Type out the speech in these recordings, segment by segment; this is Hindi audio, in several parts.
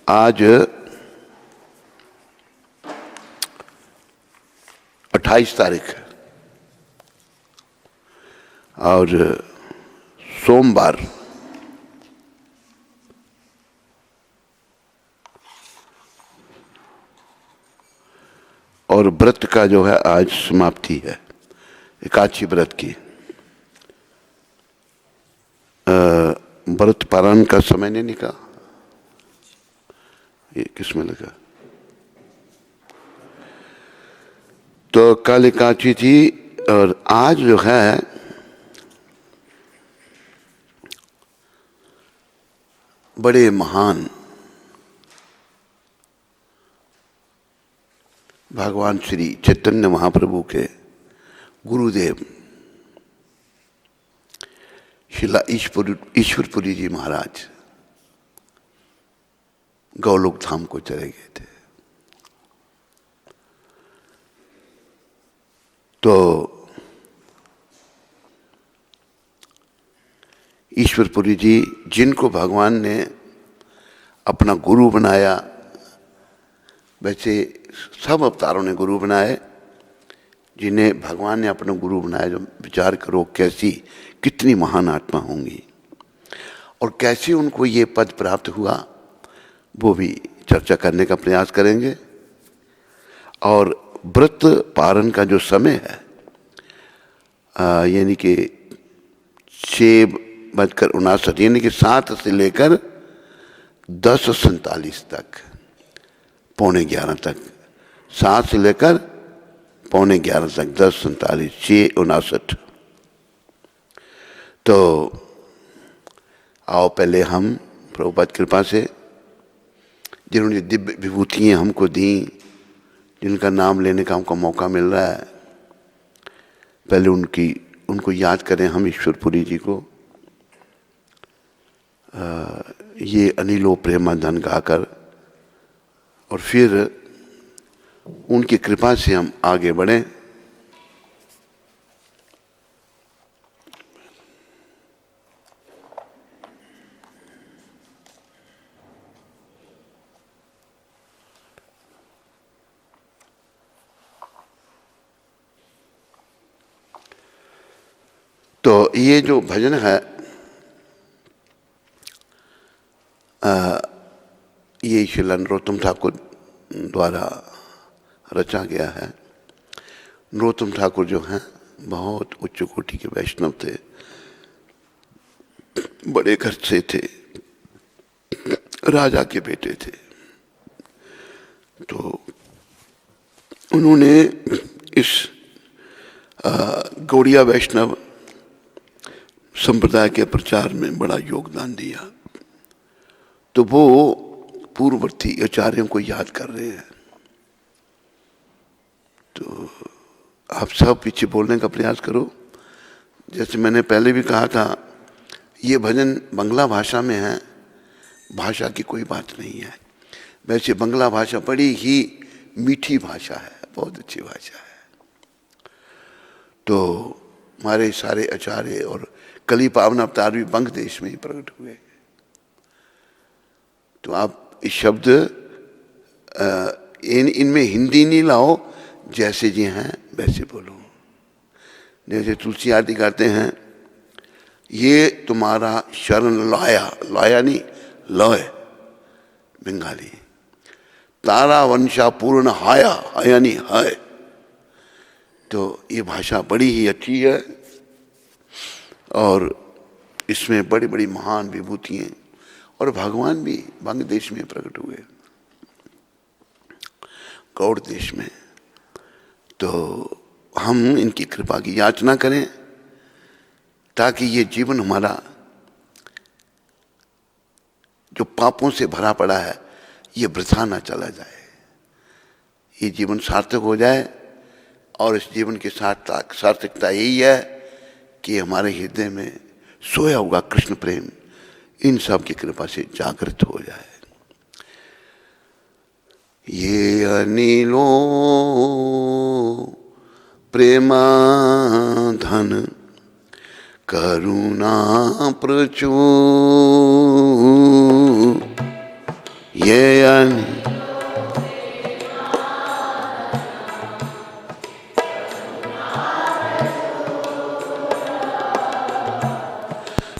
आज 28 तारीख है और सोमवार और व्रत का जो है आज समाप्ति है एकादशी व्रत की। व्रत पारण का समय नहीं निकला, ये किसमें लगा? तो कल एकादशी थी और आज जो है बड़े महान भगवान श्री चैतन्य महाप्रभु के गुरुदेव शिला ईश्वरपुरी जी महाराज गौलोक धाम को चले गए थे। तो ईश्वरपुरी जी जिनको भगवान ने अपना गुरु बनाया, वैसे सब अवतारों ने गुरु बनाए, जिन्हें भगवान ने अपना गुरु बनाया, जो विचार करो कैसी कितनी महान आत्मा होंगी और कैसे उनको ये पद प्राप्त हुआ, वो भी चर्चा करने का प्रयास करेंगे। और व्रत पारण का जो समय है यानी कि 6:59 यानी कि 7 से लेकर 10:47 तक, 11:15 तक, 7 से लेकर 11:15 तक, 10:47, 6:59। तो आओ पहले हम प्रभुपाद कृपा से जिन्होंने दिव्य विभूतियाँ हमको दी, जिनका नाम लेने का हमको मौका मिल रहा है, पहले उनको याद करें हम ईश्वरपुरी जी को। ये अनिलो प्रेमाधन गाकर और फिर उनकी कृपा से हम आगे बढ़ें। तो ये जो भजन है ये श्री नरोत्तम ठाकुर द्वारा रचा गया है। नरोत्तम ठाकुर जो हैं बहुत उच्च कोटि के वैष्णव थे, बड़े घर से थे, राजा के बेटे थे। तो उन्होंने इस गौड़िया वैष्णव संप्रदाय के प्रचार में बड़ा योगदान दिया। तो वो पूर्ववर्ती आचार्यों को याद कर रहे हैं। तो आप सब पीछे बोलने का प्रयास करो। जैसे मैंने पहले भी कहा था, ये भजन बांग्ला भाषा में है, भाषा की कोई बात नहीं है। वैसे बांग्ला भाषा बड़ी ही मीठी भाषा है, बहुत अच्छी भाषा है। तो हमारे सारे आचार्य और कली पावन अवतार भी बंग देश में ही प्रकट हुए। तो आप इस शब्द इनमें हिंदी नहीं लाओ, जैसे जी हैं वैसे बोलो। जैसे तुलसी आरती करते हैं, ये तुम्हारा शरण लाया, लाया नहीं लय बंगाली, तारा वंशा पूर्ण हाया, हाया नहीं है। तो ये भाषा बड़ी ही अच्छी है और इसमें बड़ी बड़ी महान विभूतियाँ और भगवान भी बंग देश में प्रकट हुए, गौड़ देश में। तो हम इनकी कृपा की याचना करें ताकि ये जीवन हमारा जो पापों से भरा पड़ा है ये वृथा ना चला जाए, ये जीवन सार्थक हो जाए। और इस जीवन की सार्थकता यही है कि हमारे हृदय में सोया हुआ कृष्ण प्रेम इन सब की कृपा से जागृत हो जाए। ये अनिलो प्रेमाधन करुणा प्रचुर ये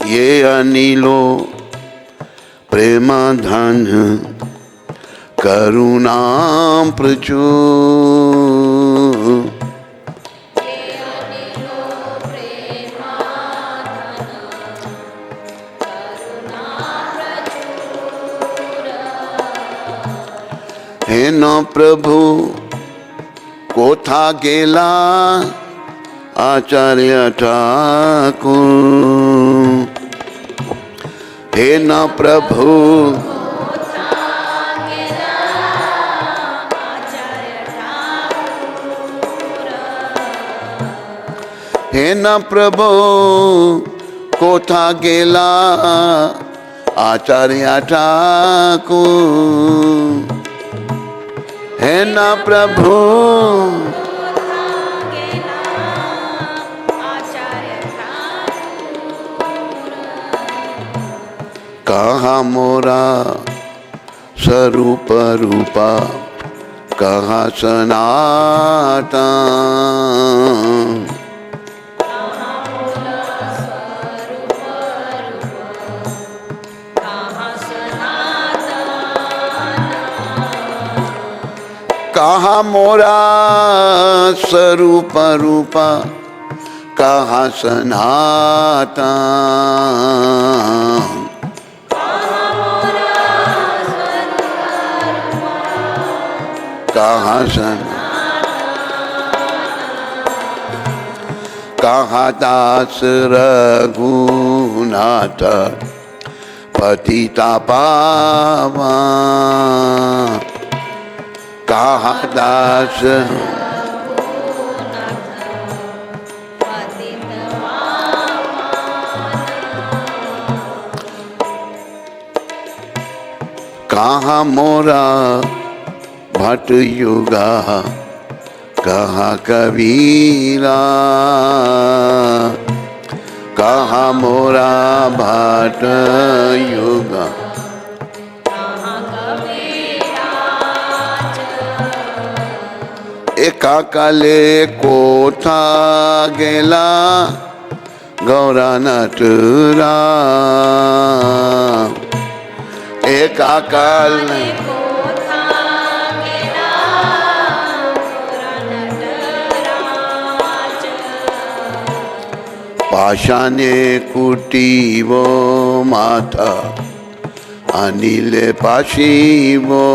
ये अनिलो प्रेमाधन करुणा प्रचुर। हे न प्रभु कोथा गेला आचार्य ठाकुर। हे न प्रभु हे न प्रभु कोथा गेला आचार्य ठाकुर। हे न प्रभु कहाँ मोरा स्वरूप रूपा कहाँ सनातन। कहाँ मोरा स्वरूप रूपा कहाँ सनातन। कहाँ कहाँ दास रघुनाथ पतिता पावन। कहाँ दास कहाँ मोरा भट युगा कहाँ कबीरा। कहाँ मोरा भट युगा एका काले कोथा गेला गौरा नटरा। एका काले पाषाणे कुटीवो माता अनिले पाशिवो।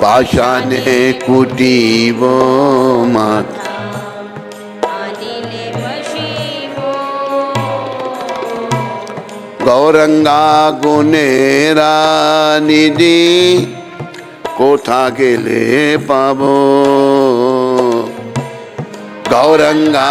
पाषाणे कुटीवो माता गौरंगा गुनेरा निधि कोथा गेले पाबो। गौरंगा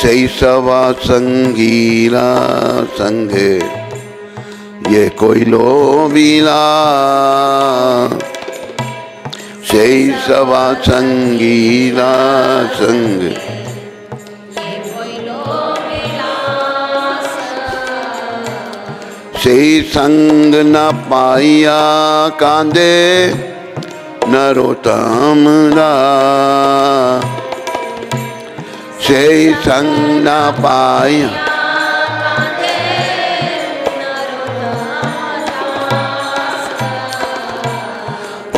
शैशवा संगीला संगे ये कोई लोबिला। शैशवा संगीला संग से संग न पाया कांदे नरोत्तम दास। से संग न पाया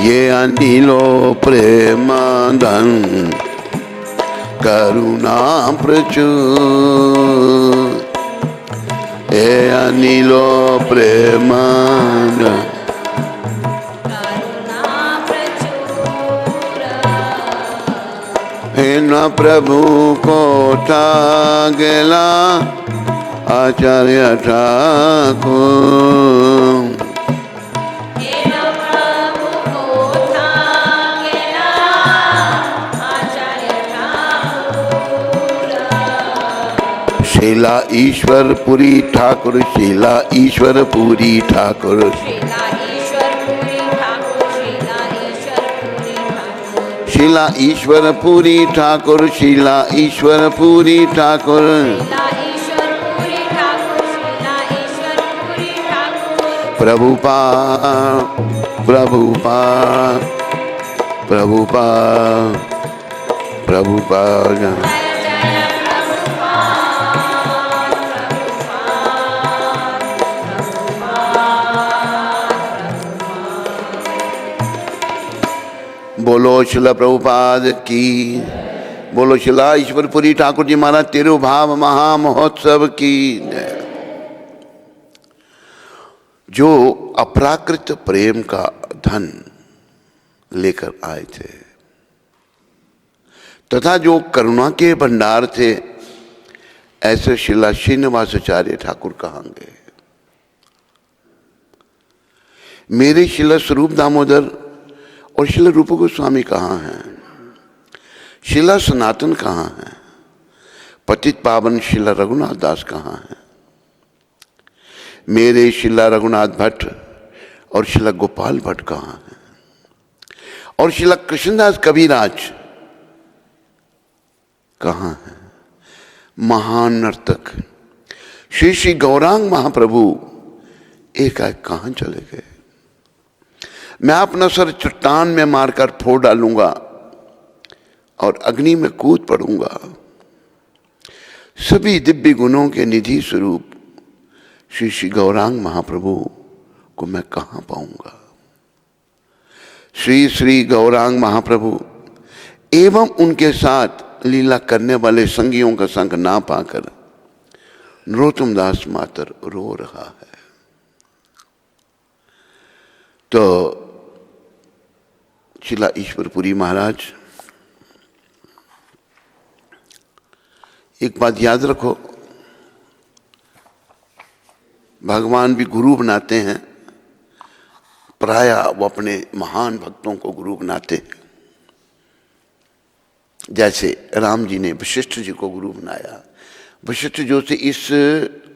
ये अनिलो प्रेम धन करुणा प्रचुर। हे अनिलो प्रेम हे न प्रभु कोथा गेला आचार्य ठाकुर। शीला ईश्वरपुरी ठाकुर शीला ईश्वरपुरी ठाकुर शिला ईश्वरपुरी ठाकुर, शिला ईश्वरपुरी ठाकुर, प्रभुपाद प्रभुपाद प्रभुपाद प्रभुपाद। बोलो शिला प्रभुपाद की, बोलो शिला ईश्वरपुरी ठाकुर जी महाराज तिरुभाव महामहोत्सव की। जो अपराकृत प्रेम का धन लेकर आए थे तथा जो करुणा के भंडार थे, ऐसे शिला श्रीनिवासाचार्य ठाकुर कहांगे। मेरे शिला स्वरूप दामोदर और शिला रूप गोस्वामी कहाँ हैं? शिला सनातन कहाँ हैं? पतित पावन शिला रघुनाथ दास कहाँ हैं? मेरे शिला रघुनाथ भट्ट और शिला गोपाल भट्ट कहाँ हैं? और शिला कृष्णदास कविराज कहाँ हैं? महान नर्तक श्री श्री गौरांग महाप्रभु एकाएक कहाँ चले गए? मैं अपना सर चट्टान में मारकर फोड़ डालूंगा और अग्नि में कूद पड़ूंगा। सभी दिव्य गुणों के निधि स्वरूप श्री श्री गौरांग महाप्रभु को मैं कहाँ पाऊंगा? श्री श्री गौरांग महाप्रभु एवं उनके साथ लीला करने वाले संगियों का संग ना पाकर नरोत्तम दास मातर रो रहा है। तो शिला ईश्वरपुरी महाराज, एक बात याद रखो, भगवान भी गुरु बनाते हैं, प्रायः वो अपने महान भक्तों को गुरु बनाते हैं। जैसे राम जी ने वशिष्ठ जी को गुरु बनाया। वशिष्ठ जो थे इस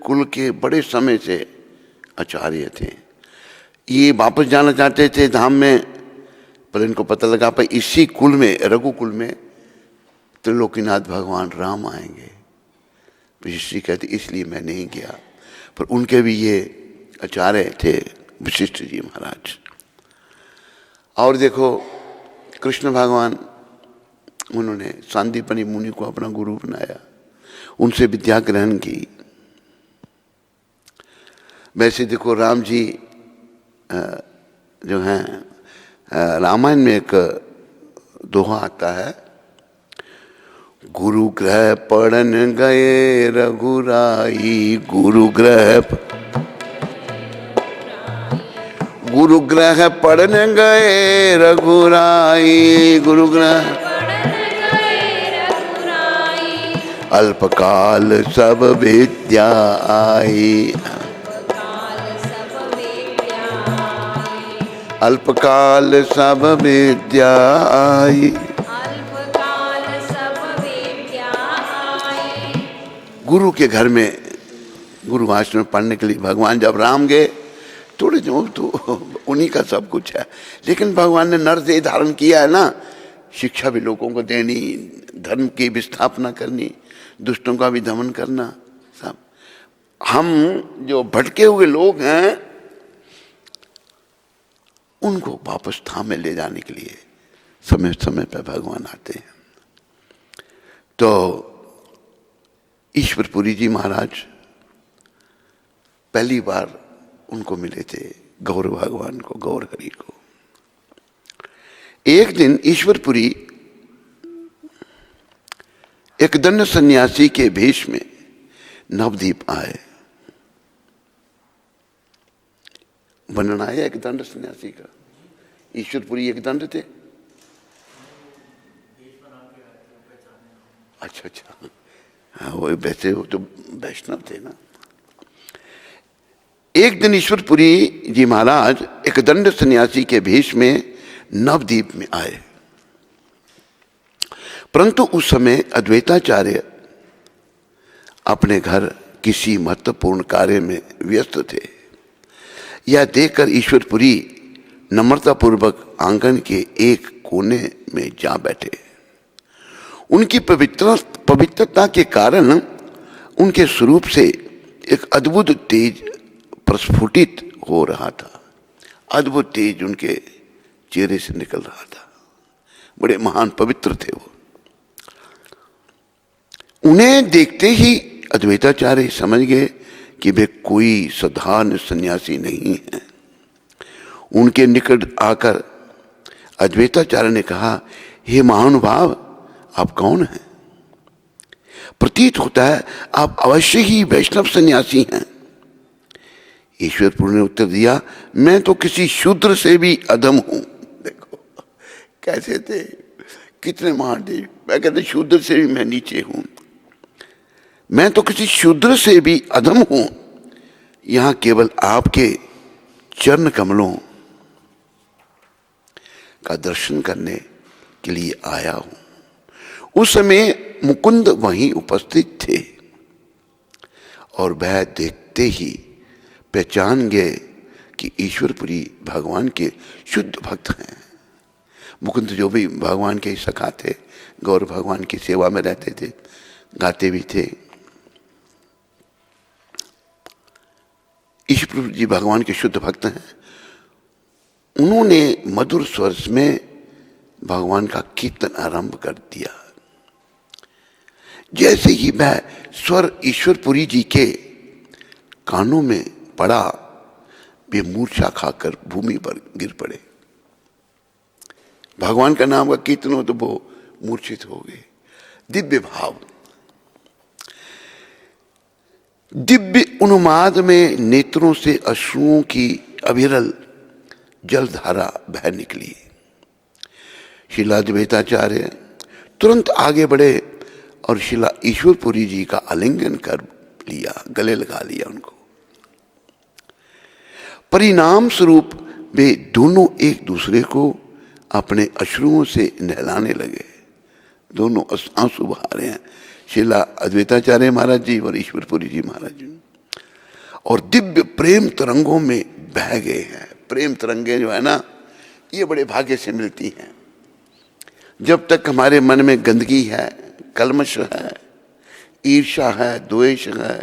कुल के बड़े समय से आचार्य थे। ये वापस जाना चाहते थे धाम में, पर इनको पता लगा पर इसी कुल में, रघुकुल में त्रिलोकीनाथ भगवान राम आएंगे। वशिष्ठ जी कहते इसलिए मैं नहीं गया, पर उनके भी ये आचार्य थे वशिष्ठ जी महाराज। और देखो कृष्ण भगवान, उन्होंने सांदीपनि मुनि को अपना गुरु बनाया, उनसे विद्या ग्रहण की। वैसे देखो राम जी जो हैं, रामायण में एक दोहा आता है, गुरु ग्रह पढ़न गए रघुराई, गुरु ग्रह पढ़न गए रघुराई, गुरु ग्रह अल्पकाल सब विद्या आई, अल्पकाल सब विद्या आई। गुरु के घर में गुरु आश्रम में पढ़ने के लिए भगवान जब राम गए, थोड़े जो तो उन्हीं का सब कुछ है, लेकिन भगवान ने नरदेह धारण किया है ना, शिक्षा भी लोगों को देनी, धर्म की भी स्थापना करनी, दुष्टों का भी दमन करना, सब। हम जो भटके हुए लोग हैं उनको वापस धाम में ले जाने के लिए समय समय पर भगवान आते हैं। तो ईश्वरपुरी जी महाराज पहली बार उनको मिले थे, गौर भगवान को, गौर हरि को। एक दिन ईश्वरपुरी एक दंड सन्यासी के भेष में नवदीप आए। वर्णन आया एक दंड सन्यासी का। ईश्वरपुरी एक दंड थे। अच्छा अच्छा, हाँ वो वैसे वो तो वैष्णव थे ना। एक दिन ईश्वरपुरी जी महाराज एक दंड सन्यासी के भेष में नवदीप में आए, परंतु उस समय अद्वैताचार्य अपने घर किसी महत्वपूर्ण कार्य में व्यस्त थे। यह देखकर ईश्वरपुरी नम्रतापूर्वक आंगन के एक कोने में जा बैठे। उनकी पवित्रता के कारण उनके स्वरूप से एक अद्भुत तेज प्रस्फुटित हो रहा था। अद्भुत तेज उनके चेहरे से निकल रहा था। बड़े महान पवित्र थे वो। उन्हें देखते ही अद्वैताचार्य समझ गए कि वे कोई साधारण सन्यासी नहीं है। उनके निकट आकर अद्वैताचार्य ने कहा, हे महानुभाव, आप कौन हैं? प्रतीत होता है आप अवश्य ही वैष्णव सन्यासी हैं। ईश्वरपुरी ने उत्तर दिया, मैं तो किसी शूद्र से भी अधम हूं। देखो कैसे थे, कितने महान थे। मैं कहते शूद्र से भी मैं नीचे हूं। मैं तो किसी शूद्र से भी अधम हूं। यहां केवल आपके चरण कमलों का दर्शन करने के लिए आया हूं। उस समय मुकुंद वहीं उपस्थित थे और वह देखते ही पहचान गए कि ईश्वरपुरी भगवान के शुद्ध भक्त हैं। मुकुंद जो भी भगवान के सखा थे, गौर भगवान की सेवा में रहते थे, गाते भी थे। ईश्वरपुरी जी भगवान के शुद्ध भक्त हैं। उन्होंने मधुर स्वर में भगवान का कीर्तन आरंभ कर दिया। जैसे ही वह स्वर ईश्वरपुरी जी के कानों में पड़ा, वे मूर्छा खाकर भूमि पर गिर पड़े। भगवान का नाम का कीर्तन हो तो वो मूर्छित हो गए। दिव्य भाव, दिव्य उन्माद में नेत्रों से अश्रुओं की अविरल जलधारा बह निकली। शिला अद्वैताचार्य तुरंत आगे बढ़े और शिला ईश्वरपुरी जी का आलिंगन कर लिया, गले लगा लिया उनको। परिणाम स्वरूप वे दोनों एक दूसरे को अपने अश्रुओं से नहलाने लगे। दोनों आंसू बहा रहे हैं, शिला अद्वैताचार्य महाराज जी और ईश्वरपुरी जी महाराज जी, और दिव्य प्रेम तरंगों में बह गए हैं। प्रेम तरंगे जो है ना, ये बड़े भाग्य से मिलती हैं। जब तक हमारे मन में गंदगी है, कलमश है, ईर्ष्या है, द्वेष है,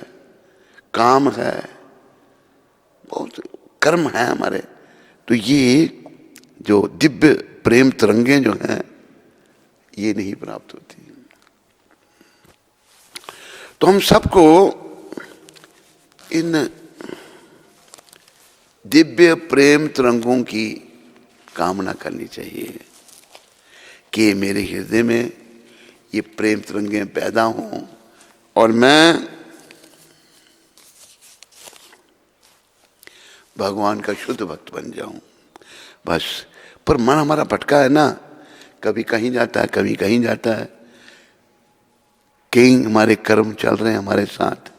काम है, बहुत कर्म है हमारे, तो ये जो दिव्य प्रेम तरंगे जो हैं, ये नहीं प्राप्त होती। तो हम सबको इन दिव्य प्रेम तरंगों की कामना करनी चाहिए कि मेरे हृदय में ये प्रेम तरंगे पैदा हों और मैं भगवान का शुद्ध भक्त बन जाऊं। बस। पर मन हमारा भटका है ना, कभी कहीं जाता है, कभी कहीं जाता है। कई हमारे कर्म चल रहे हैं हमारे साथ,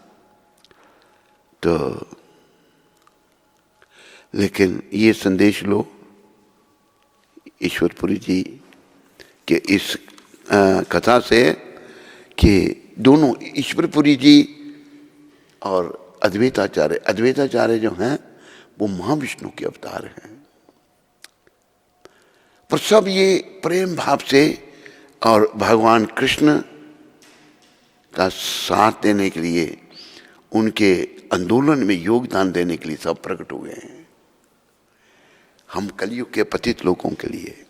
तो लेकिन ये संदेश लो ईश्वरपुरी जी के इस कथा से कि दोनों ईश्वरपुरी जी और अद्वैताचार्य जो हैं वो महाविष्णु के अवतार हैं। पर सब ये प्रेम भाव से और भगवान कृष्ण का साथ देने के लिए, उनके आंदोलन में योगदान देने के लिए सब प्रकट हुए हैं। हम कलयुग के पतित लोगों के लिए।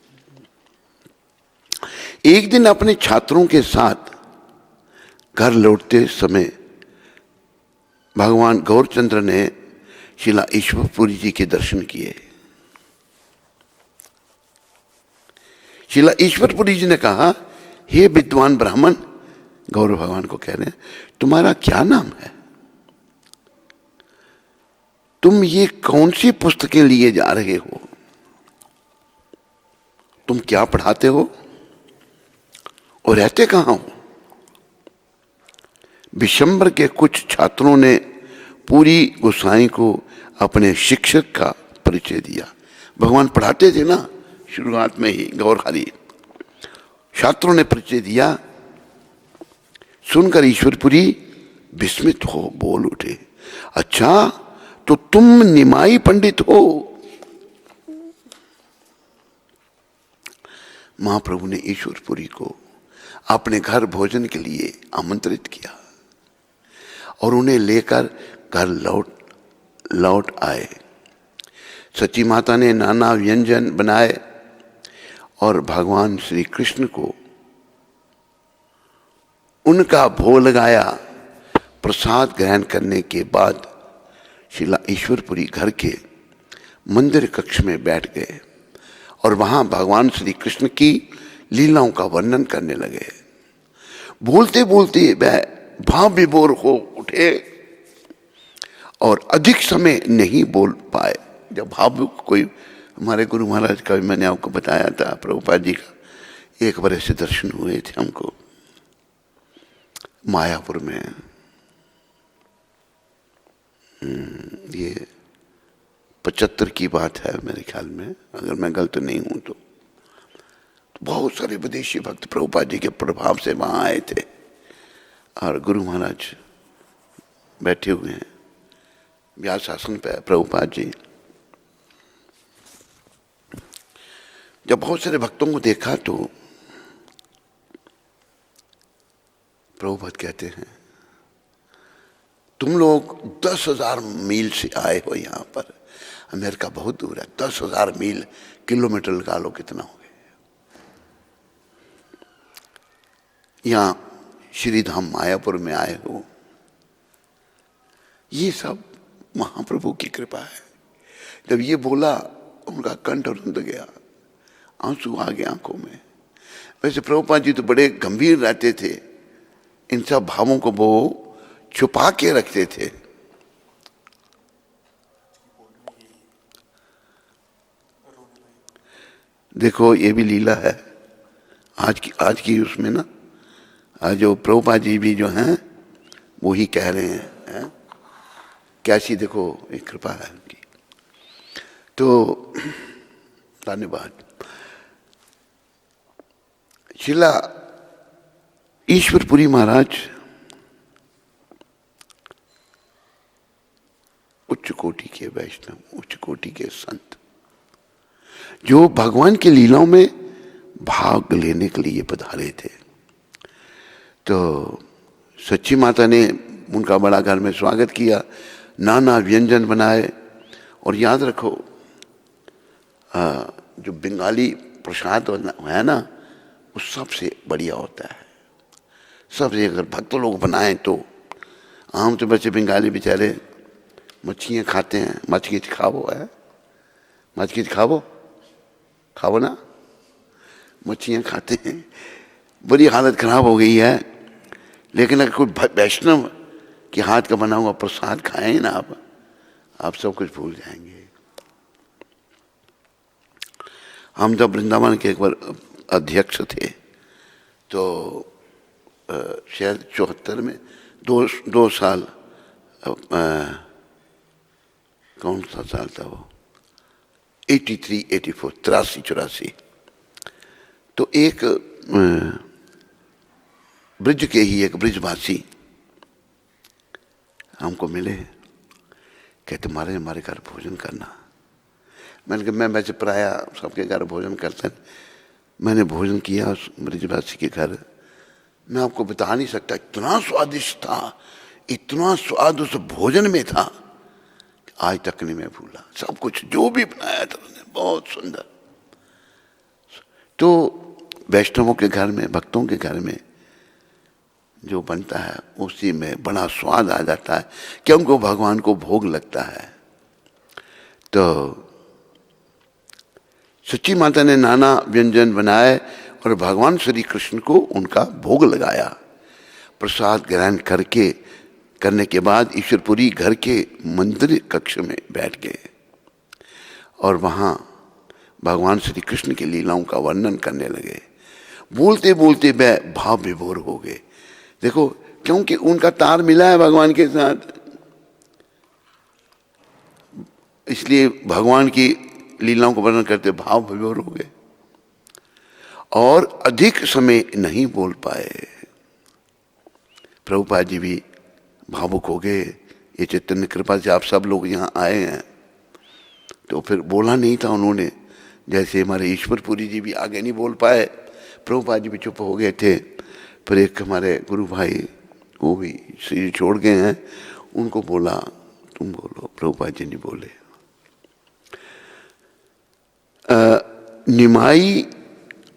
एक दिन अपने छात्रों के साथ घर लौटते समय भगवान गौरचंद्र ने शिला ईश्वरपुरी जी के दर्शन किए। शिला ईश्वरपुरी जी ने कहा, हे विद्वान ब्राह्मण, गौर भगवान को कह रहे हैं, तुम्हारा क्या नाम है? तुम ये कौन सी पुस्तकें लिए जा रहे हो? तुम क्या पढ़ाते हो और रहते कहां हो? विशंबर के कुछ छात्रों ने पूरी गोसाई को अपने शिक्षक का परिचय दिया। भगवान पढ़ाते थे ना शुरुआत में ही, गौर हरि। छात्रों ने परिचय दिया। सुनकर ईश्वरपुरी विस्मित हो बोल उठे, अच्छा तो तुम निमाई पंडित हो? महाप्रभु ने ईश्वरपुरी को अपने घर भोजन के लिए आमंत्रित किया और उन्हें लेकर घर लौट आए। सची माता ने नाना व्यंजन बनाए और भगवान श्री कृष्ण को उनका भोग लगाया। प्रसाद ग्रहण करने के बाद शिला ईश्वरपुरी घर के मंदिर कक्ष में बैठ गए और वहां भगवान श्री कृष्ण की लीलाओं का वर्णन करने लगे। बोलते बोलते वह भाव विभोर हो उठे और अधिक समय नहीं बोल पाए। जब भाव कोई, हमारे गुरु महाराज का भी मैंने आपको बताया था, प्रभुपाद जी का एक बार ऐसे दर्शन हुए थे हमको मायापुर में। ये 75 की बात है मेरे ख्याल में, अगर मैं गलत नहीं हूं तो बहुत सारे विदेशी भक्त प्रभुपाद जी के प्रभाव से वहां आए थे और गुरु महाराज बैठे हुए हैं व्यास आसन पे, प्रभुपाद जी। जब बहुत सारे भक्तों को देखा तो प्रभुपाद कहते हैं, तुम लोग 10,000 मील से आए हो यहाँ पर। अमेरिका बहुत दूर है, 10,000 मील, किलोमीटर लगा लो कितना हो गया। यहाँ श्रीधाम मायापुर में आए हो, ये सब महाप्रभु की कृपा है। जब ये बोला उनका कंठ रुंध गया, आंसू आ गए आंखों में। वैसे प्रभुपाद जी तो बड़े गंभीर रहते थे, इन सब भावों को वो छुपा के रखते थे। देखो ये भी लीला है आज की उसमें ना, आज जो प्रभुपाद जी भी जो हैं वो ही कह रहे हैं, कैसी देखो एक कृपा है उनकी। तो धन्यवाद। शिला ईश्वरपुरी महाराज उच्च कोटि के वैष्णव, उच्च कोटि के संत, जो भगवान की लीलाओं में भाग लेने के लिए पधारे थे। तो सच्ची माता ने उनका बड़ा घर में स्वागत किया, नाना व्यंजन बनाए। और याद रखो जो बंगाली प्रसाद है ना, वो सबसे बढ़िया होता है। सबसे अगर भक्त लोग बनाएं तो, आम तो बच्चे बंगाली बेचारे मच्छियाँ खाते हैं, मछली खाओ है, मछली खाओ ना, मच्छियाँ खाते हैं। बड़ी हालत खराब हो गई है। लेकिन अगर कोई वैष्णव के हाथ का बना हुआ प्रसाद खाएं ना आप सब कुछ भूल जाएंगे। हम जब वृंदावन के एक बार अध्यक्ष थे तो शायद 74 में 2 साल, कौन सा साल था वो, 83, 84, 83, 84। तो एक ब्रिज के ही एक ब्रिजवासी हमको मिले, कहते महाराज हमारे घर भोजन करना। मैंने कहा मैं वैसे प्राय सबके घर भोजन करते हैं, मैंने भोजन किया उस ब्रिजवासी के घर। मैं आपको बता नहीं सकता, इतना स्वादिष्ट था, इतना स्वाद उस भोजन में था, आज तक नहीं मैं भूला। सब कुछ जो भी बनाया था उन्होंने बहुत सुंदर। तो वैष्णवों के घर में, भक्तों के घर में जो बनता है उसी में बड़ा स्वाद आ जाता है कि उनको भगवान को भोग लगता है। तो सच्ची माता ने नाना व्यंजन बनाए और भगवान श्री कृष्ण को उनका भोग लगाया। प्रसाद ग्रहण करने के बाद ईश्वरपुरी घर के मंदिर कक्ष में बैठ गए और वहां भगवान श्री कृष्ण की लीलाओं का वर्णन करने लगे। बोलते बोलते वह भाव विभोर हो गए। देखो, क्योंकि उनका तार मिला है भगवान के साथ, इसलिए भगवान की लीलाओं को वर्णन करते भाव विभोर हो गए और अधिक समय नहीं बोल पाए। प्रभुपाद जी भी भावुक हो गए। ये चैतन्य कृपा से आप सब लोग यहाँ आए हैं, तो फिर बोला नहीं था उन्होंने, जैसे हमारे ईश्वरपुरी जी भी आगे नहीं बोल पाए, प्रभुपाद जी भी चुप हो गए थे, फिर एक हमारे गुरु भाई वो भी शरीर छोड़ गए हैं, उनको बोला तुम बोलो, प्रभुपाद जी नहीं बोले। निमाई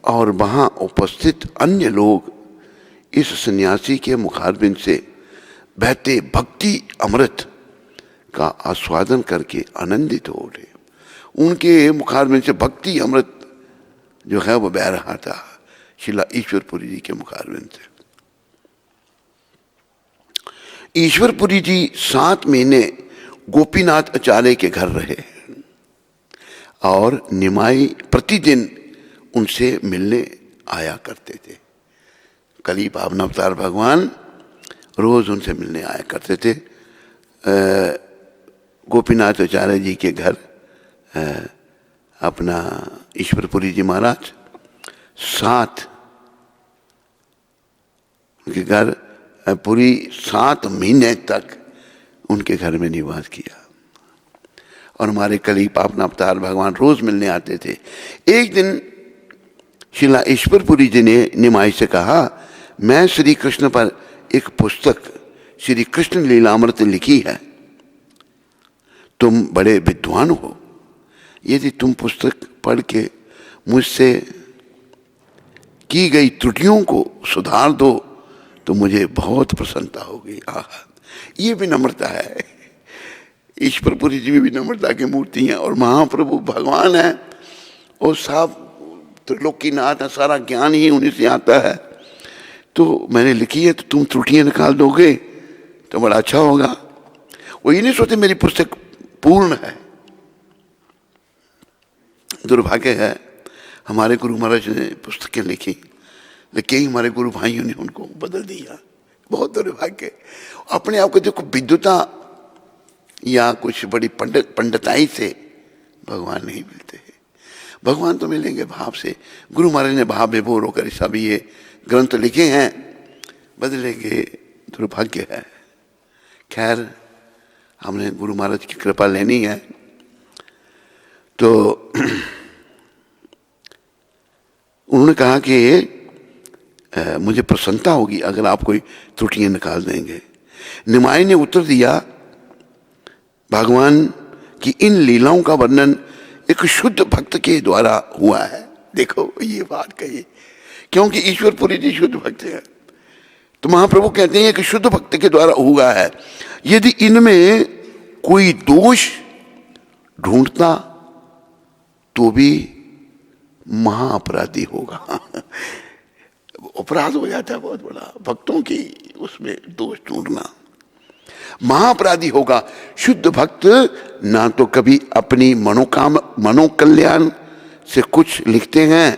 और वहाँ उपस्थित अन्य लोग इस सन्यासी के मुखारबिंद से बहते भक्ति अमृत का आस्वादन करके आनंदित हो उठे। उनके मुखारबिंद से भक्ति अमृत जो है वो बह रहा था शिला ईश्वरपुरी जी के मुखारबिंद से। ईश्वरपुरी जी 7 महीने गोपीनाथ आचार्य के घर रहे और निमाई प्रतिदिन उनसे मिलने आया करते थे। कली पावन अवतार भगवान रोज उनसे मिलने आया करते थे। गोपीनाथ आचार्य जी के घर अपना ईश्वरपुरी जी महाराज 7 उनके घर पूरी 7 महीने तक उनके घर में निवास किया और हमारे कली पावन अवतार भगवान रोज मिलने आते थे। एक दिन शिला ईश्वरपुरी जी ने निमाई से कहा, मैं श्री कृष्ण पर एक पुस्तक श्री कृष्ण लीलामृत लिखी है, तुम बड़े विद्वान हो, यदि तुम पुस्तक पढ़ के मुझसे की गई त्रुटियों को सुधार दो तो मुझे बहुत प्रसन्नता होगी। ये भी नम्रता है। ईश्वरपुरी जी भी नम्रता की मूर्ति हैं और महाप्रभु भगवान है और साहब त्रिलोकीनाथ है, सारा ज्ञान ही उन्हीं से आता है। तो मैंने लिखी है तो तुम त्रुटियां निकाल दोगे तो बड़ा अच्छा होगा। वो ये नहीं सोचते मेरी पुस्तक पूर्ण है। दुर्भाग्य है हमारे गुरु महाराज ने पुस्तकें लिखी लेकिन हमारे गुरु भाइयों ने उनको बदल दिया। बहुत दुर्भाग्य। अपने आप को देखो, विद्वता या कुछ बड़ी पंडिताई से भगवान नहीं मिलते हैं। भगवान तो मिलेंगे भाव से। गुरु महाराज ने भाव विभोर होकर सब ये ग्रंथ लिखे हैं, बदलेंगे दुर्भाग्य है। खैर, हमने गुरु महाराज की कृपा लेनी है। तो उन्होंने कहा कि मुझे प्रसन्नता होगी अगर आप कोई त्रुटियां निकाल देंगे। निमाई ने उत्तर दिया, भगवान की इन लीलाओं का वर्णन एक शुद्ध भक्त के द्वारा हुआ है। देखो ये बात कही, क्योंकि ईश्वरपुरी जी शुद्ध भक्त है तो महाप्रभु कहते हैं कि शुद्ध भक्त के द्वारा हुआ है। यदि इनमें कोई दोष ढूंढता तो भी महाअपराधी होगा। अपराध हो जाता है बहुत बड़ा भक्तों की उसमें दोष ढूंढना, महाअपराधी होगा। शुद्ध भक्त ना तो कभी अपनी मनोकल्याण से कुछ लिखते हैं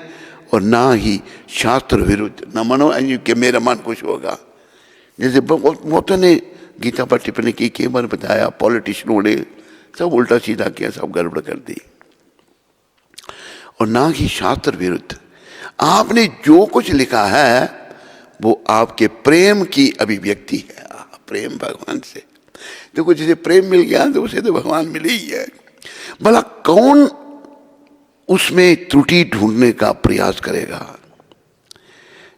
और ना ही शास्त्र विरुद्ध, ना मनो कि मेरा मन कुछ होगा। जैसे बहुतों ने गीता पर टिप्पणी की, कई बार बताया, पॉलिटिशियनों ने सब उल्टा सीधा किया, सब गड़बड़ कर दी। और ना ही शास्त्र विरुद्ध। आपने जो कुछ लिखा है वो आपके प्रेम की अभिव्यक्ति है। प्रेम भगवान से, देखो जैसे प्रेम मिल गया तो उसे तो भगवान मिले ही है। भला कौन उसमें त्रुटि ढूंढने का प्रयास करेगा।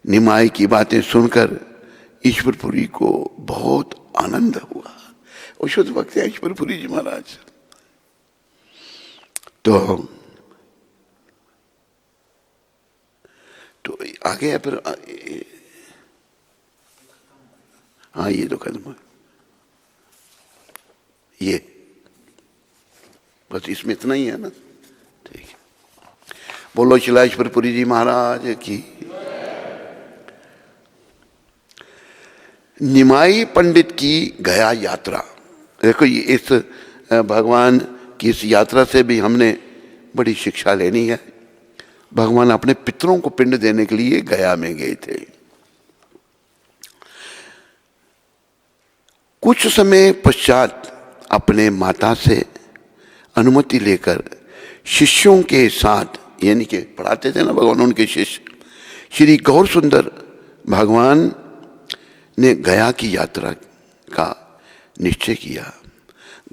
निमाई की बातें सुनकर ईश्वरपुरी को बहुत आनंद हुआ। और शुद्ध भक्त है ईश्वरपुरी जी महाराज। तो आगे है फिर, हाँ ये तो कदम, ये बस इसमें इतना ही है ना। ठीक है, बोलो शिला ईश्वरपुरी जी महाराज की। निमाई पंडित की गया यात्रा। देखो ये इस भगवान की इस यात्रा से भी हमने बड़ी शिक्षा लेनी है। भगवान अपने पितरों को पिंड देने के लिए गया में गए थे। कुछ समय पश्चात अपने माता से अनुमति लेकर शिष्यों के साथ, यानी कि पढ़ाते थे ना भगवान, उनके शिष्य श्री गौर सुंदर भगवान ने गया की यात्रा का निश्चय किया।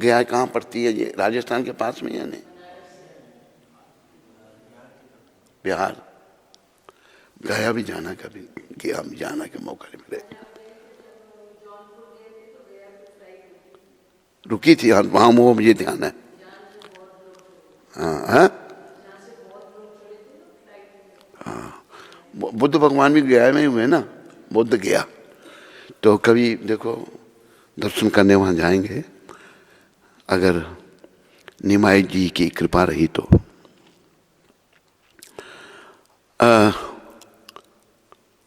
गया कहाँ पड़ती है? ये राजस्थान के पास में, यानी बिहार गया भी जाना, कभी गया जाना के मौका नहीं मिले। रुकी थी, हाँ वहाँ वो मुझे ध्यान है। हाँ हाँ हाँ, बुद्ध भगवान भी गया में हुए ना, बुद्ध गया। तो कभी देखो दर्शन करने वहाँ जाएंगे, अगर निमाई जी की कृपा रही तो।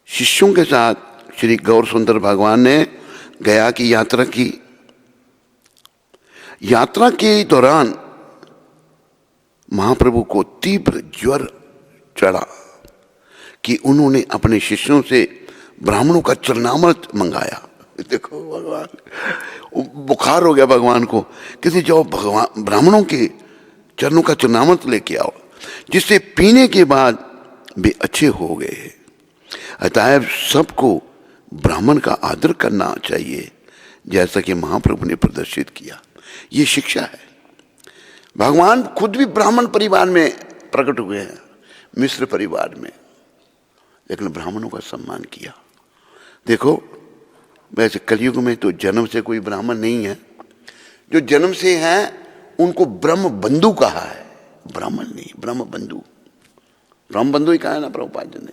शिष्यों के साथ श्री गौर सुंदर भगवान ने गया की यात्रा की। यात्रा के दौरान महाप्रभु को तीव्र ज्वर चढ़ा कि उन्होंने अपने शिष्यों से ब्राह्मणों का चरणामृत मंगाया। देखो भगवान, बुखार हो गया भगवान को, किसी जाओ भगवान ब्राह्मणों के चरणों का चरणामृत लेके आओ, जिससे पीने के बाद वे अच्छे हो गए। अतएव सबको ब्राह्मण का आदर करना चाहिए, जैसा कि महाप्रभु ने प्रदर्शित किया। ये शिक्षा है। भगवान खुद भी ब्राह्मण परिवार में प्रकट हुए हैं, मिश्र परिवार में, लेकिन ब्राह्मणों का सम्मान किया। देखो वैसे कलयुग में तो जन्म से कोई ब्राह्मण नहीं है, जो जन्म से हैं उनको ब्रह्म बंधु कहा है, ब्राह्मण नहीं, ब्रह्म बंधु। ब्रह्म बंधु ही कहा है ना प्रभुपाद जी ने।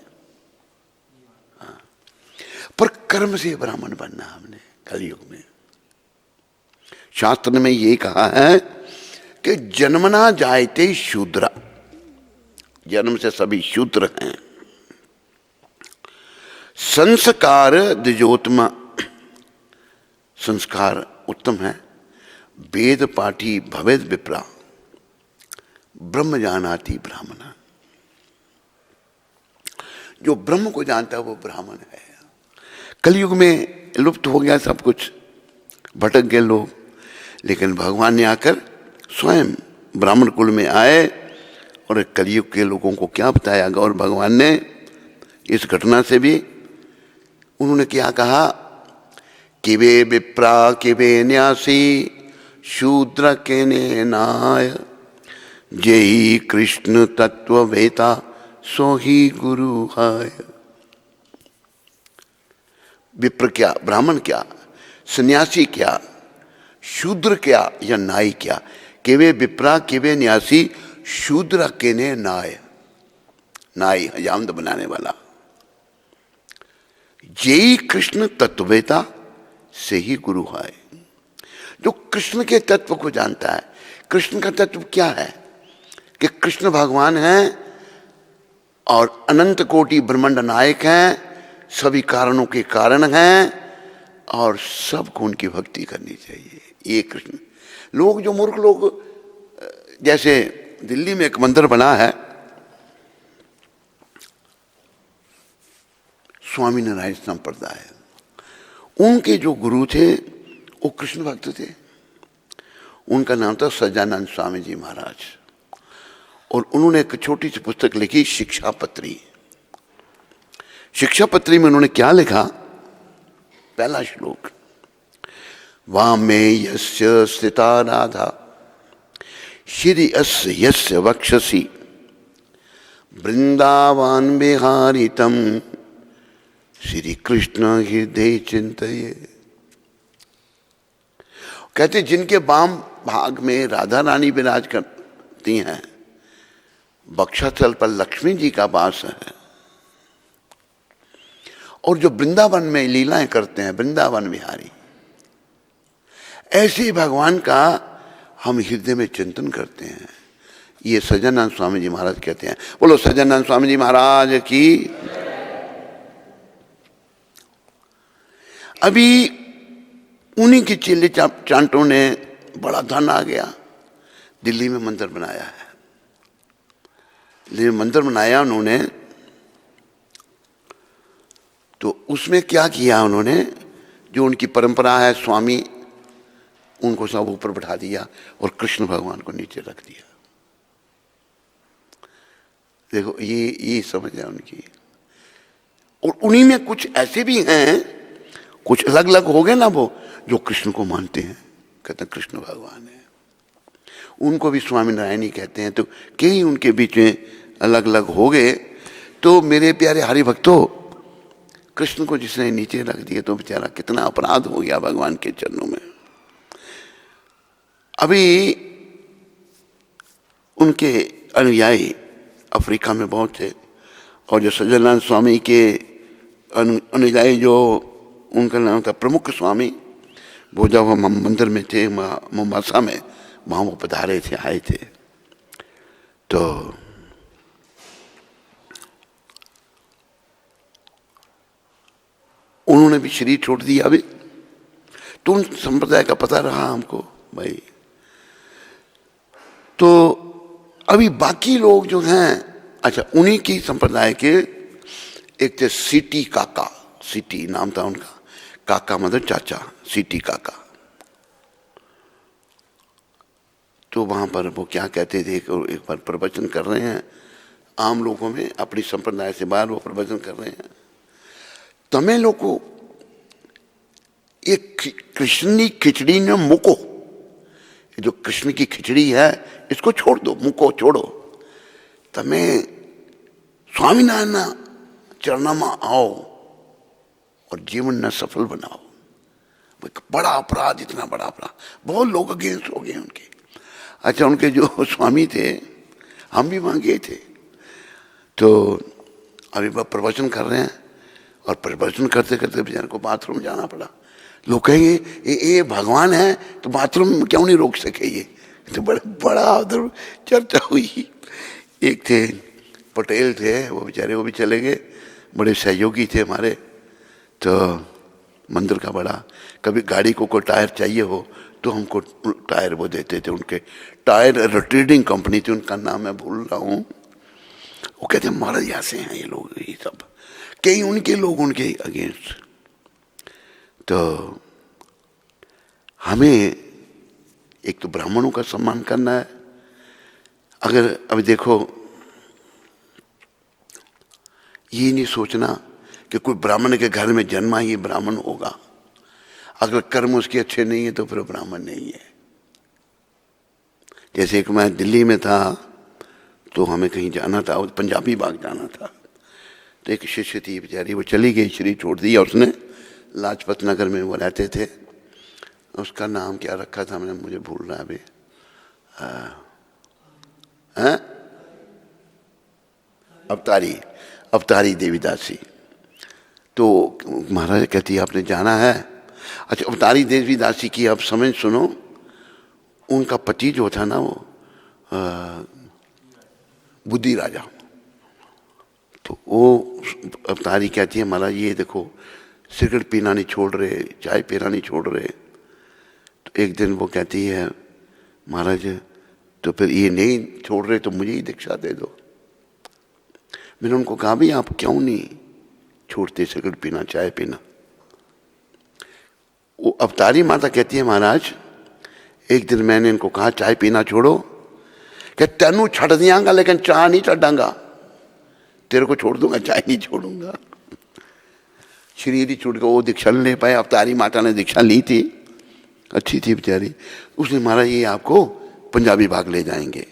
हाँ, पर कर्म से ब्राह्मण बनना हमने कलयुग में। शास्त्र में ये कहा है कि जन्मना जायते शूद्रा, जन्म से सभी शूद्र हैं। संस्कार द्विजोत्तम, संस्कार उत्तम है। वेद पाठी भवेद विप्रा, ब्रह्म जानाति ब्राह्मण। जो ब्रह्म को जानता है वो ब्राह्मण है। कलयुग में लुप्त हो गया सब कुछ, भटक गए लोग, लेकिन भगवान ने आकर स्वयं ब्राह्मण कुल में आए और कलयुग के लोगों को क्या बताया। गौर भगवान ने इस घटना से भी उन्होंने क्या कहा कि वे विप्रा कि वे न्यासी शूद्र के ने नाय, जय कृष्ण तत्व वेता सो ही गुरु हाय। विप्र क्या, ब्राह्मण क्या, सन्यासी क्या, शूद्र क्या या नाई क्या। केवे विप्रा केवे न्यासी शूद्र के ने नाय, नाई हजामद बनाने वाला। जय कृष्ण तत्ववेता से ही गुरु है। जो कृष्ण के तत्व को जानता है। कृष्ण का तत्व क्या है कि कृष्ण भगवान हैं और अनंत कोटि ब्रह्मांड नायक हैं, सभी कारणों के कारण हैं और सबको उनकी भक्ति करनी चाहिए। ये कृष्ण। लोग जो मूर्ख लोग, जैसे दिल्ली में एक मंदिर बना है स्वामीनारायण संप्रदाय, उनके जो गुरु थे वो कृष्ण भक्त थे। उनका नाम था सज्जानंद स्वामी जी महाराज, और उन्होंने एक छोटी सी पुस्तक लिखी शिक्षा पत्री। शिक्षा पत्री में उन्होंने क्या लिखा, पहला श्लोक, वामे यस्य स्थिता राधा श्री अस्य यस्य वक्षसि वृंदावन विहारितम श्री कृष्ण हृदय चिंतये। कहते जिनके वाम भाग में राधा रानी विराज करती हैं, वक्षस्थल पर लक्ष्मी जी का वास है, और जो वृंदावन में लीलाएं करते हैं, वृंदावन विहारी, ऐसे भगवान का हम हृदय में चिंतन करते हैं। ये सज्जनानंद स्वामी जी महाराज कहते हैं। बोलो सज्जनानंद स्वामी जी महाराज की। अभी उन्हीं की चेले चांटों ने बड़ा धन आ गया, दिल्ली में मंदिर बनाया है। दिल्ली में मंदिर बनाया उन्होंने, तो उसमें क्या किया उन्होंने, जो उनकी परंपरा है स्वामी, उनको सब ऊपर बैठा दिया और कृष्ण भगवान को नीचे रख दिया। देखो ये समझ है उनकी। और उन्हीं में कुछ ऐसे भी हैं, कुछ अलग अलग हो गए ना वो, जो कृष्ण को मानते हैं, कहते हैं कृष्ण भगवान है, उनको भी स्वामी नारायण ही कहते हैं। तो कई उनके बीच में अलग अलग हो गए। तो मेरे प्यारे हरि भक्तों, कृष्ण को जिसने नीचे रख दिया तो बेचारा कितना अपराध हो गया भगवान के चरणों में। अभी उनके अनुयायी अफ्रीका में बहुत थे, और जो सज्जनानंद स्वामी के अनुयायी, जो उनका नाम था प्रमुख स्वामी, वो जब हम मंदिर में थे मोम्बासा में, वहाँ वो पधारे थे, आए थे। तो उन्होंने भी शरीर छोड़ दिया। अभी तो उन संप्रदाय का पता रहा हमको भाई। तो अभी बाकी लोग जो हैं, अच्छा उन्हीं की संप्रदाय के एक थे सीटी काका, सीटी नाम था उनका, काका मतलब चाचा, सीटी काका। तो वहां पर वो क्या कहते थे, एक बार प्रवचन कर रहे हैं आम लोगों में, अपनी संप्रदाय से बाहर वो प्रवचन कर रहे हैं। तमें लोगों ये कृष्ण की खिचड़ी ने मुको, ये जो कृष्ण की खिचड़ी है इसको छोड़ दो, मुको छोड़ो, तमें स्वामीनारायण चरणों में आओ और जीवन न सफल बनाओ। बड़ा अपराध, इतना बड़ा अपराध, बहुत लोग अगेंस्ट हो गए उनके। अच्छा उनके जो स्वामी थे, हम भी वहाँ गए थे, तो अभी वह प्रवचन कर रहे हैं, और प्रवचन करते करते बेचारे को बाथरूम जाना पड़ा। लोग कहेंगे ये भगवान है तो बाथरूम क्यों नहीं रोक सके ये, तो बड़ा उधर चर्चा हुई। एक थे पटेल थे, वो बेचारे वो भी चले गए, बड़े सहयोगी थे हमारे। तो मंदिर का बड़ा, कभी गाड़ी को कोई टायर चाहिए हो तो हमको टायर वो देते थे। उनके टायर ट्रेडिंग कंपनी थी, उनका नाम मैं भूल रहा हूँ। वो कहते महाराज ऐसे हैं ये लोग, ये सब कई उनके लोग उनके अगेंस्ट। तो हमें एक तो ब्राह्मणों का सम्मान करना है। अगर अभी देखो, ये नहीं सोचना कि कोई ब्राह्मण के घर में जन्मा ही ब्राह्मण होगा, अगर कर्म उसके अच्छे नहीं है तो फिर ब्राह्मण नहीं है। जैसे एक मैं दिल्ली में था, तो हमें कहीं जाना था, पंजाबी बाग जाना था, तो एक शिष्य थी बेचारी, वो चली गई, शरीर छोड़ दिया उसने। लाजपत नगर में वो रहते थे, उसका नाम क्या रखा था मैंने, मुझे भूल रहा है अभी। अवतारी देवीदासी। तो महाराज कहती है आपने जाना है। अच्छा अवतारी देवीदासी की आप समझ सुनो, उनका पति जो था ना वो बुद्धि राजा, तो वो अवतारी कहती है महाराज ये देखो सिगरेट पीना नहीं छोड़ रहे, चाय पीना नहीं छोड़ रहे। तो एक दिन वो कहती है महाराज तो फिर ये नहीं छोड़ रहे तो मुझे ही दीक्षा दे दो। मैंने उनको कहा भी आप क्यों नहीं छोड़ते सिगरेट पीना, चाय पीना। वो अवतारी माता कहती है महाराज एक दिन मैंने इनको कहा चाय पीना छोड़ो, क्या तेनू छड़ दियांगा लेकिन चाय नहीं छड़ांगा, तेरे को छोड़ दूंगा, चाय नहीं छोड़ूंगा। शरीर ही छूट गया, वो दीक्षा ले पाए। अवतारी माता ने दीक्षा ली थी, अच्छी थी बेचारी। उसने महाराज ये आपको पंजाबी बाग ले जाएंगे।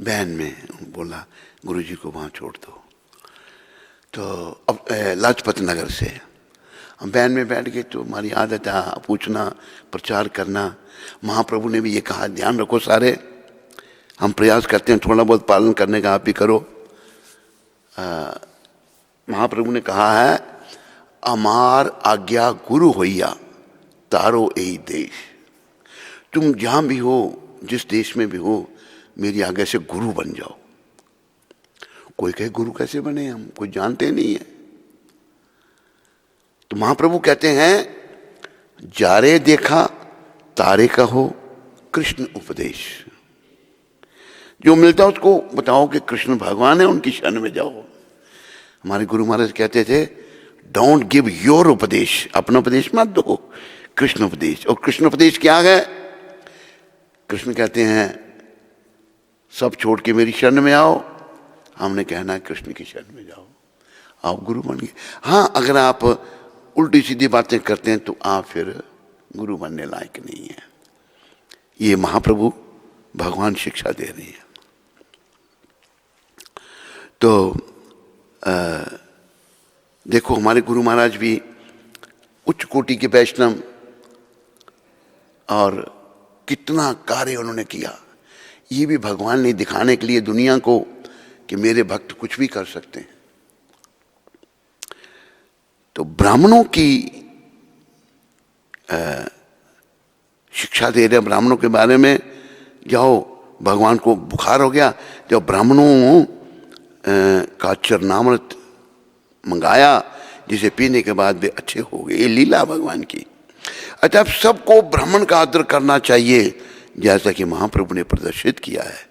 बहन में बोला गुरुजी को वहाँ छोड़ दो। तो अब लाजपत नगर से हम बहन में बैठ गए, तो हमारी आदत है पूछना, प्रचार करना। महाप्रभु ने भी ये कहा ध्यान रखो सारे, हम प्रयास करते हैं थोड़ा बहुत पालन करने का, आप भी करो। महाप्रभु ने कहा है अमार आज्ञा गुरु होइया तारो यही देश। तुम जहाँ भी हो, जिस देश में भी हो, मेरी आज्ञा से गुरु बन जाओ। कोई कहे गुरु कैसे बने, हम कोई जानते नहीं है। तो महाप्रभु कहते हैं जारे देखा तारे का हो कृष्ण उपदेश। जो मिलता है उसको बताओ कि कृष्ण भगवान है, उनकी शरण में जाओ। हमारे गुरु महाराज कहते थे डोंट गिव योर उपदेश, अपना उपदेश मत दो, कृष्ण उपदेश। और कृष्ण उपदेश क्या है? कृष्ण कहते हैं सब छोड़ के मेरी शरण में आओ। हमने कहना है कृष्ण की शरण में जाओ, आप गुरु बन गए। हाँ अगर आप उल्टी सीधी बातें करते हैं तो आप फिर गुरु बनने लायक नहीं है। ये महाप्रभु भगवान शिक्षा दे रही है। तो देखो हमारे गुरु महाराज भी उच्च कोटि के वैष्णव, और कितना कार्य उन्होंने किया। ये भी भगवान ने दिखाने के लिए दुनिया को कि मेरे भक्त कुछ भी कर सकते हैं। तो ब्राह्मणों की शिक्षा दे रहे, ब्राह्मणों के बारे में, जाओ भगवान को बुखार हो गया, जब ब्राह्मणों का चरणामृत मंगाया जिसे पीने के बाद वे अच्छे हो गए। ये लीला भगवान की। अच्छा, सबको ब्राह्मण का आदर करना चाहिए जैसा कि महाप्रभु ने प्रदर्शित किया है।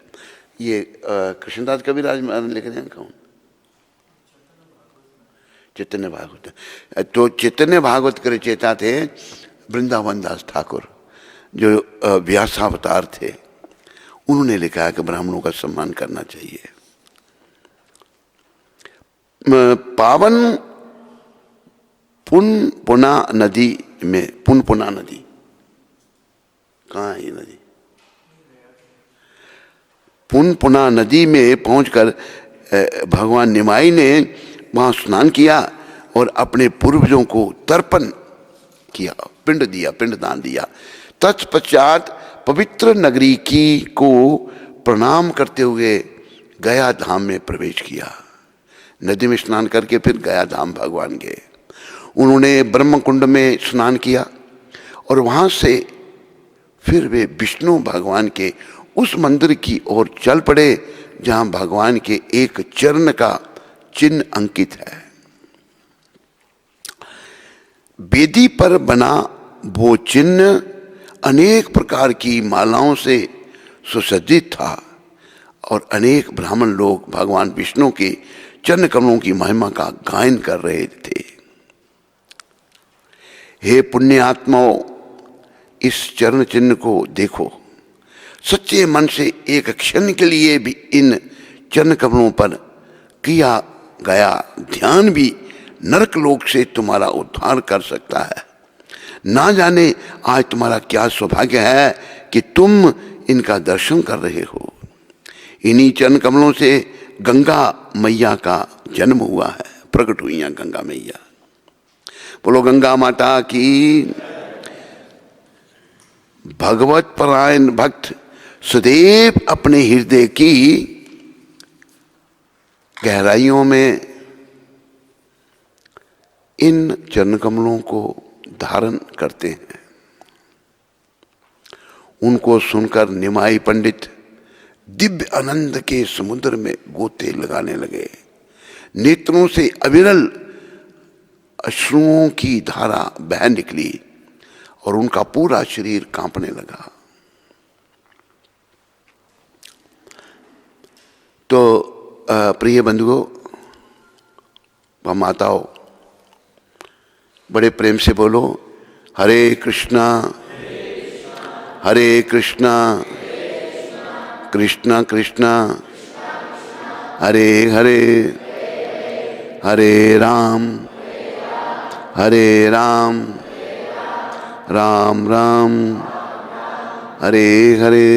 ये कृष्णदास कविराज महाराज लिख रहे हैं, कौन? चैतन्य भागवत। तो चैतन्य भागवत के रचयिता थे वृंदावन दास ठाकुर, जो व्यासावतार थे। उन्होंने लिखा है कि ब्राह्मणों का सम्मान करना चाहिए। पावन पुनपुना नदी में, पुनपुना नदी कहाँ है ये नदी? पुनपुना नदी में पहुंचकर भगवान निमाई ने वहां स्नान किया और अपने पूर्वजों को तर्पण किया, पिंड दिया, पिंडदान दिया। तत्पश्चात पवित्र नगरी की को प्रणाम करते हुए गया धाम में प्रवेश किया। नदी में स्नान करके फिर गया धाम भगवान गए। उन्होंने ब्रह्म कुंड में स्नान किया और वहां से फिर वे विष्णु भगवान के उस मंदिर की ओर चल पड़े जहां भगवान के एक चरण का चिन्ह अंकित है। वेदी पर बना वो चिन्ह अनेक प्रकार की मालाओं से सुसज्जित था और अनेक ब्राह्मण लोग भगवान विष्णु के चरण कमलों की महिमा का गायन कर रहे थे। हे पुण्य आत्माओं, इस चरण चिन्ह को देखो। सच्चे मन से एक क्षण के लिए भी इन चरण कमलों पर किया गया ध्यान भी नरक लोक से तुम्हारा उद्धार कर सकता है। ना जाने आज तुम्हारा क्या सौभाग्य है कि तुम इनका दर्शन कर रहे हो। इन्हीं चरण कमलों से गंगा मैया का जन्म हुआ है, प्रकट हुई हैं गंगा मैया। बोलो गंगा माता की। भगवत परायण भक्त सदैव अपने हृदय की गहराइयों में इन चरण कमलों को धारण करते हैं। उनको सुनकर निमाई पंडित दिव्य आनंद के समुद्र में गोते लगाने लगे। नेत्रों से अविरल अश्रुओं की धारा बह निकली और उनका पूरा शरीर कांपने लगा। तो प्रिय बंधुओं व माताओं, बड़े प्रेम से बोलो हरे कृष्णा हरे कृष्णा कृष्णा कृष्णा हरे हरे हरे राम राम राम हरे हरे।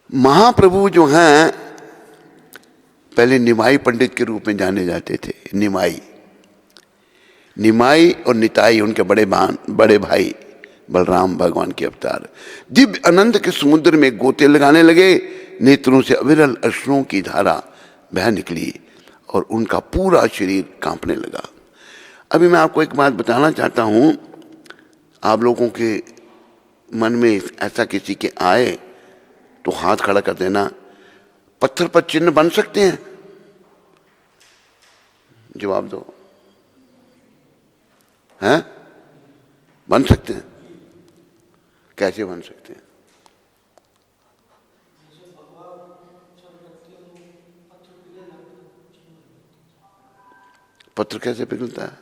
महाप्रभु जो हैं पहले निमाई पंडित के रूप में जाने जाते थे। निमाई और निताई उनके बड़े भाई बलराम भगवान के अवतार। दिव्य आनंद के समुद्र में गोते लगाने लगे। नेत्रों से अविरल अश्रुओं की धारा बह निकली और उनका पूरा शरीर कांपने लगा। अभी मैं आपको एक बात बताना चाहता हूं। आप लोगों के मन में ऐसा किसी के आए तो हाथ खड़ा कर देना। पत्थर पर चिन्ह बन सकते हैं? जवाब दो। हैं? बन सकते हैं? कैसे बन सकते हैं? पत्थर कैसे पिघलता है?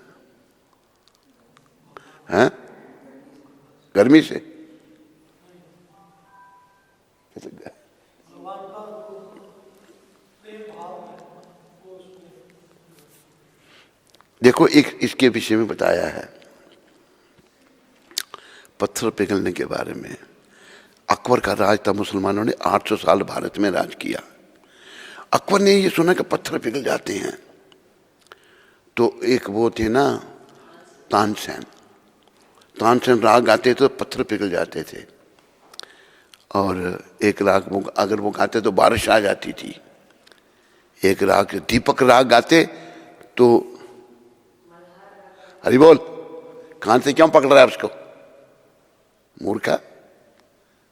हैं? गर्मी से? देखो एक इसके विषय में बताया है पत्थर पिघलने के बारे में। अकबर का राज था, मुसलमानों ने 800 साल भारत में राज किया। अकबर ने ये सुना कि पत्थर पिघल जाते हैं, तो एक वो थे ना तानसेन, तानसेन राग गाते तो पत्थर पिघल जाते थे, और एक राग वो अगर वो गाते तो बारिश आ जाती थी। एक राग दीपक राग गाते तो हरि बोल, कान से क्यों पकड़ रहा है उसको, मूर्खा,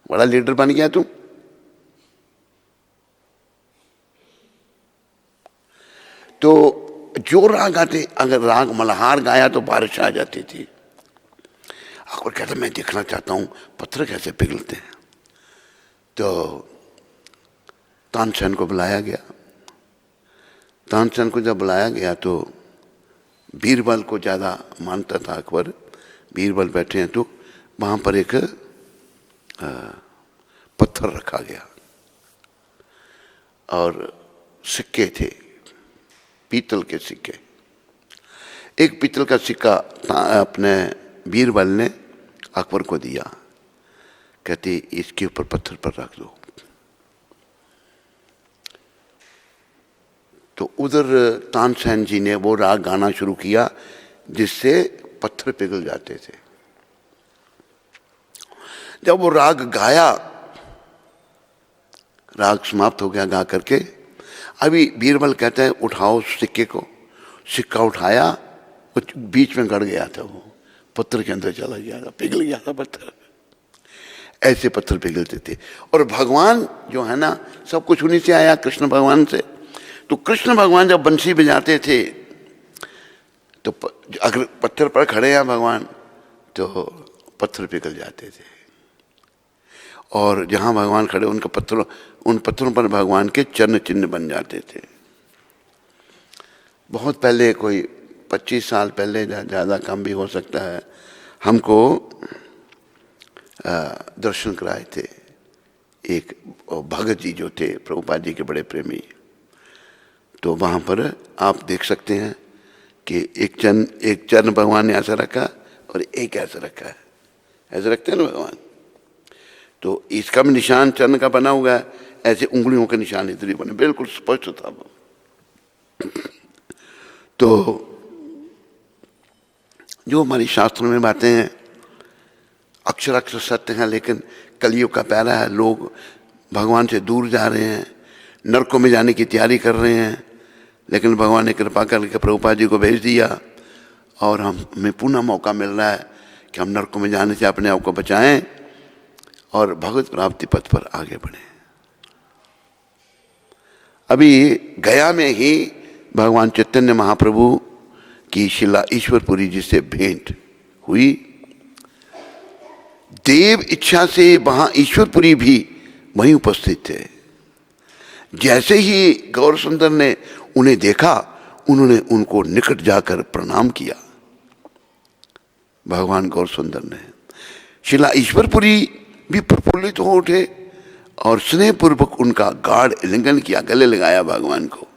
बड़ा लीडर बन गया तू। तो जो राग गाते, अगर राग मल्हार गाया तो बारिश आ जाती थी। अकबर कहता मैं देखना चाहता हूं पत्थर कैसे पिघलते हैं। तो तानसेन को बुलाया गया। तानसेन को जब बुलाया गया तो बीरबल को ज़्यादा मानता था अकबर। बीरबल बैठे हैं तो वहाँ पर एक पत्थर रखा गया और सिक्के थे, पीतल के सिक्के। एक पीतल का सिक्का अपने बीरबल ने अकबर को दिया, कहते इसके ऊपर पत्थर पर रख दो। तो उधर तानसेन जी ने वो राग गाना शुरू किया जिससे पत्थर पिघल जाते थे। जब वो राग गाया, राग समाप्त हो गया गा करके, अभी बीरबल कहते हैं उठाओ सिक्के को। सिक्का उठाया, वो बीच में गड़ गया था, वो पत्थर के अंदर चला गया था, पिघल गया था पत्थर। ऐसे पत्थर पिघलते थे। और भगवान जो है ना, सब कुछ उन्हीं से आया, कृष्ण भगवान से। तो कृष्ण भगवान जब बंसी बजाते थे तो अगर पत्थर पर खड़े हैं भगवान तो पत्थर पिघल जाते थे, और जहां भगवान खड़े उन पत्थरों पर भगवान के चरण चिन्ह बन जाते थे। बहुत पहले, कोई 25 साल पहले, ज़्यादा कम भी हो सकता है, हमको दर्शन कराए थे एक भगत जी जो थे प्रभुपाद जी के बड़े प्रेमी। तो वहाँ पर आप देख सकते हैं कि एक चरण भगवान ने ऐसा रखा और एक ऐसा रखा है, ऐसे रखते हैं ना भगवान। तो इसका भी निशान चरण का बना हुआ है, ऐसे उंगलियों के निशान इधर ही बने, बिल्कुल स्पष्ट था वो। तो जो हमारी शास्त्रों में बातें हैं अक्षर अक्षर सत्य हैं, लेकिन कलयुग का पैरा है, लोग भगवान से दूर जा रहे हैं, नरकों में जाने की तैयारी कर रहे हैं। लेकिन भगवान ने कृपा करके प्रभुपाद जी को भेज दिया और हमें पुनः मौका मिल रहा है कि हम नरकों में जाने से अपने आप को बचाएं और भगवत प्राप्ति पथ पर आगे बढ़ें। अभी गया में ही भगवान चैतन्य महाप्रभु की शिला ईश्वरपुरी जी से भेंट हुई। देव इच्छा से वहां ईश्वरपुरी भी वहीं उपस्थित थे। जैसे ही गौर सुंदर ने उन्हें देखा, उन्होंने उनको निकट जाकर प्रणाम किया। भगवान गौर सुंदर ने, शिला ईश्वरपुरी भी प्रफुल्लित हो उठे और स्नेहपूर्वक उनका गाढ़ आलिंगन किया, गले लगाया भगवान को।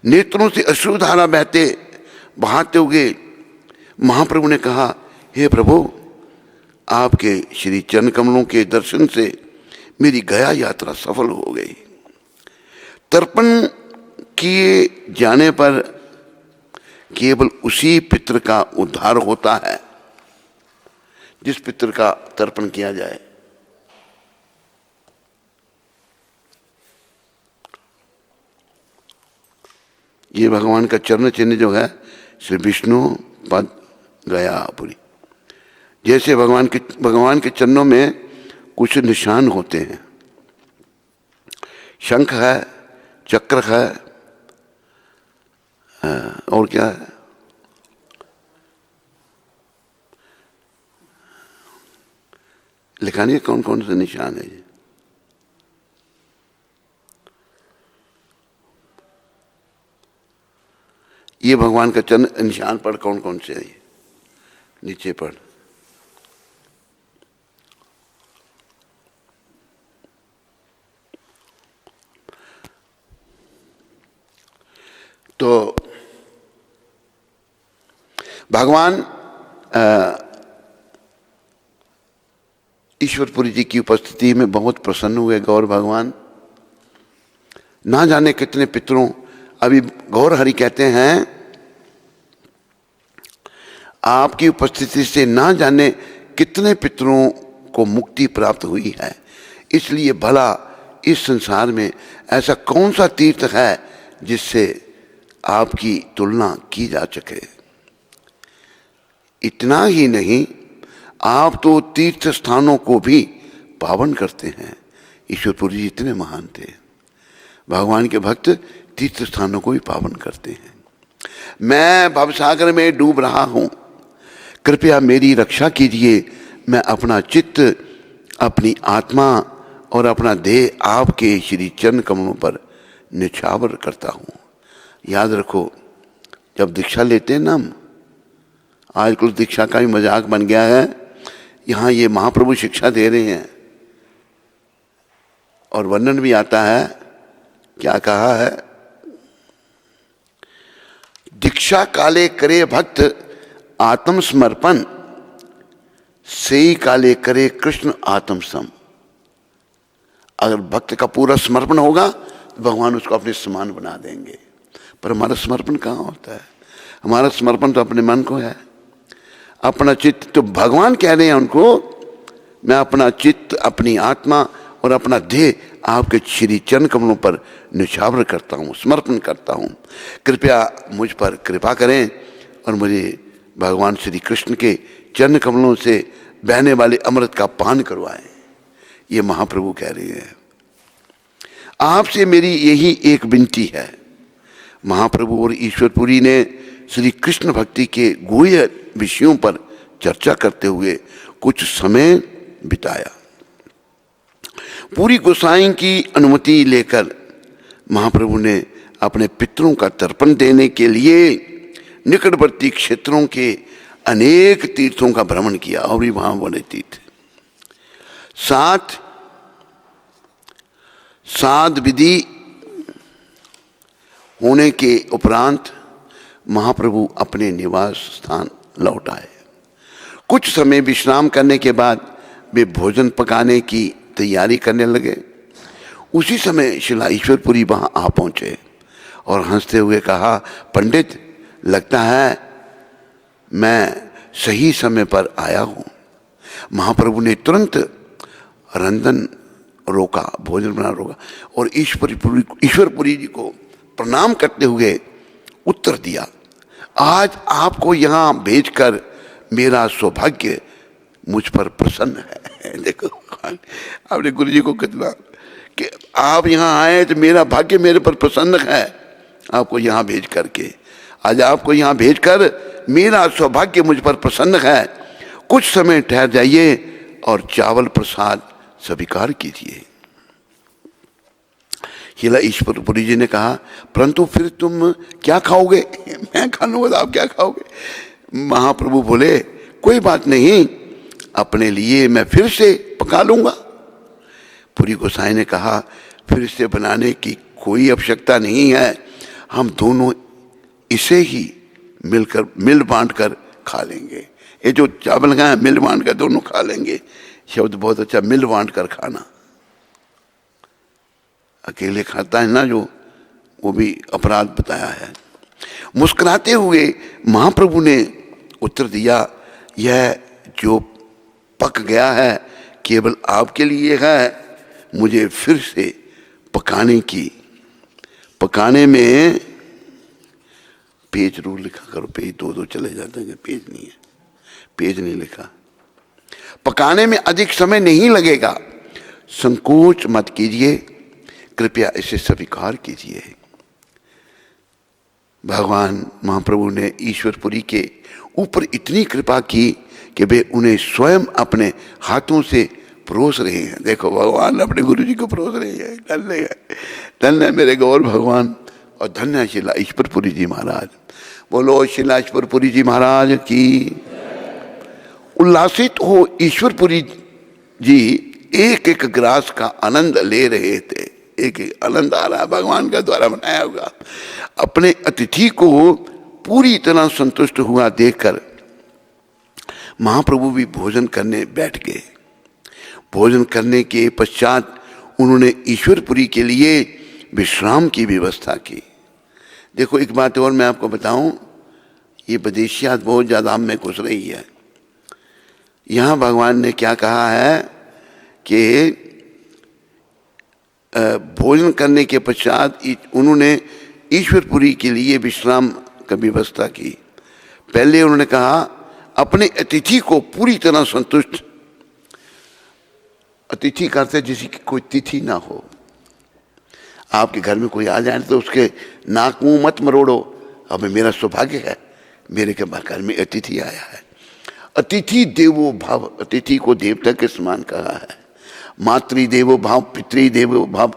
नेत्रों से अश्रुधारा बहाते हुए महाप्रभु ने कहा, हे प्रभु, आपके श्री चरण कमलों के दर्शन से मेरी गया यात्रा सफल हो गई। तर्पण किए जाने पर केवल उसी पितृ का उद्धार होता है जिस पितृ का तर्पण किया जाए। ये भगवान का चरण चिन्ह जो है, श्री विष्णु पद गयापुरी। जैसे भगवान के चरणों में कुछ निशान होते हैं, शंख है, चक्र है, और क्या है, लिखा नहीं कौन कौन से निशान है। ये भगवान का चरण निशान पर कौन कौन से है, नीचे पर तो भगवान ईश्वरपुरी जी की उपस्थिति में बहुत प्रसन्न हुए गौर भगवान। ना जाने कितने पितरों, अभी गौर हरि कहते हैं आपकी उपस्थिति से ना जाने कितने पितरों को मुक्ति प्राप्त हुई है। इसलिए भला इस संसार में ऐसा कौन सा तीर्थ है जिससे आपकी तुलना की जा सके। इतना ही नहीं, आप तो तीर्थ स्थानों को भी पावन करते हैं। ईश्वरपुरी जी इतने महान थे, भगवान के भक्त तीर्थ स्थानों को भी पावन करते हैं। मैं भवसागर में डूब रहा हूं, कृपया मेरी रक्षा कीजिए। मैं अपना चित्त, अपनी आत्मा और अपना देह आपके श्री चरण कमलों पर निछावर करता हूं। याद रखो, जब दीक्षा लेते हैं ना हम, आजकल दीक्षा का भी मजाक बन गया है। यहाँ ये महाप्रभु शिक्षा दे रहे हैं और वर्णन भी आता है, क्या कहा है, दीक्षा काले करे भक्त आत्मसमर्पण, सेई काले करे कृष्ण आत्मसम। अगर भक्त का पूरा समर्पण होगा तो भगवान उसको अपने समान बना देंगे। पर हमारा समर्पण कहाँ होता है? हमारा समर्पण तो अपने मन को है, अपना चित्त। तो भगवान कह रहे हैं उनको, मैं अपना चित्त, अपनी आत्मा और अपना देह आपके श्री चरण कमलों पर निछावर करता हूँ, समर्पण करता हूँ। कृपया मुझ पर कृपा करें और मुझे भगवान श्री कृष्ण के चरण कमलों से बहने वाले अमृत का पान करवाएं। ये महाप्रभु कह रहे हैं। आपसे मेरी यही एक विनती है। महाप्रभु और ईश्वरपुरी ने श्री कृष्ण भक्ति के गुह्य विषयों पर चर्चा करते हुए कुछ समय बिताया। पूरी गोसाई की अनुमति लेकर महाप्रभु ने अपने पितरों का तर्पण देने के लिए निकटवर्ती क्षेत्रों के अनेक तीर्थों का भ्रमण किया। और भी वहां बड़े तीर्थ, साध विधि होने के उपरांत महाप्रभु अपने निवास स्थान लौट आए। कुछ समय विश्राम करने के बाद वे भोजन पकाने की तैयारी करने लगे। उसी समय श्रीला ईश्वरपुरी वहां आ पहुंचे और हंसते हुए कहा, पंडित, लगता है मैं सही समय पर आया हूं। महाप्रभु ने तुरंत रंधन रोका, भोजन बना रोका और ईश्वरपुरी जी को प्रणाम करते हुए उत्तर दिया, आज आपको यहाँ भेजकर मेरा सौभाग्य मुझ पर प्रसन्न है। देखो आपने गुरु जी को कितना कि आप यहाँ आए तो मेरा भाग्य मेरे पर प्रसन्न है, आपको यहाँ भेज करके। आज आपको यहाँ भेजकर मेरा सौभाग्य मुझ पर प्रसन्न है। कुछ समय ठहर जाइए और चावल प्रसाद स्वीकार कीजिए। श्रीला ईश्वरपुरी जी ने कहा, परंतु फिर तुम क्या खाओगे? मैं खा लूंगा तो आप क्या खाओगे? महाप्रभु बोले, कोई बात नहीं, अपने लिए मैं फिर से पका लूंगा। पूरी गोसाई ने कहा, फिर से बनाने की कोई आवश्यकता नहीं है, हम दोनों इसे ही मिल बांट कर खा लेंगे। ये जो चावल का है मिल बांट कर दोनों खा लेंगे। शब्द बहुत अच्छा, मिल बांट कर खाना। अकेले खाता है ना जो, वो भी अपराध बताया है। मुस्कुराते हुए महाप्रभु ने उत्तर दिया, यह जो पक गया है केवल आपके लिए है, मुझे फिर से पकाने में पेज रू लिखा करो, पेज दो चले जाते हैं, पेज नहीं है, पेज नहीं लिखा। पकाने में अधिक समय नहीं लगेगा, संकोच मत कीजिए, कृपया इसे स्वीकार कीजिए। भगवान महाप्रभु ने ईश्वरपुरी के ऊपर इतनी कृपा की कि वे उन्हें स्वयं अपने हाथों से परोस रहे हैं। देखो भगवान अपने गुरु जी को परोस रहे हैं। धन्य है मेरे गौर भगवान और धन्य है श्रीला ईश्वरपुरी जी महाराज। बोलो श्रीला ईश्वरपुरी जी महाराज की। उल्लासित हो ईश्वरपुरी जी एक एक ग्रास का आनंद ले रहे थे। एक एक आनंद आ रहा है भगवान का द्वारा बनाया हुआ। अपने अतिथि को पूरी तरह संतुष्ट हुआ देखकर महाप्रभु भी भोजन करने बैठ गए। भोजन करने के पश्चात उन्होंने ईश्वरपुरी के लिए विश्राम की व्यवस्था की। देखो एक बात और मैं आपको बताऊं, ये विदेशियात बहुत ज़्यादा हम में घुस रही है। यहाँ भगवान ने क्या कहा है कि भोजन करने के पश्चात उन्होंने ईश्वरपुरी के लिए विश्राम की व्यवस्था की। पहले उन्होंने कहा अपने अतिथि को पूरी तरह संतुष्ट, अतिथि करते जिसकी कोई तिथि ना हो। आपके घर में कोई आ जाए तो उसके नाक मुंह मत मरोड़ो, अब मेरा सौभाग्य है मेरे के घर में अतिथि आया है। अतिथि देवो भाव, अतिथि को देवता के समान कहा है। मातृ देवो भाव, पितृ देवो भाव,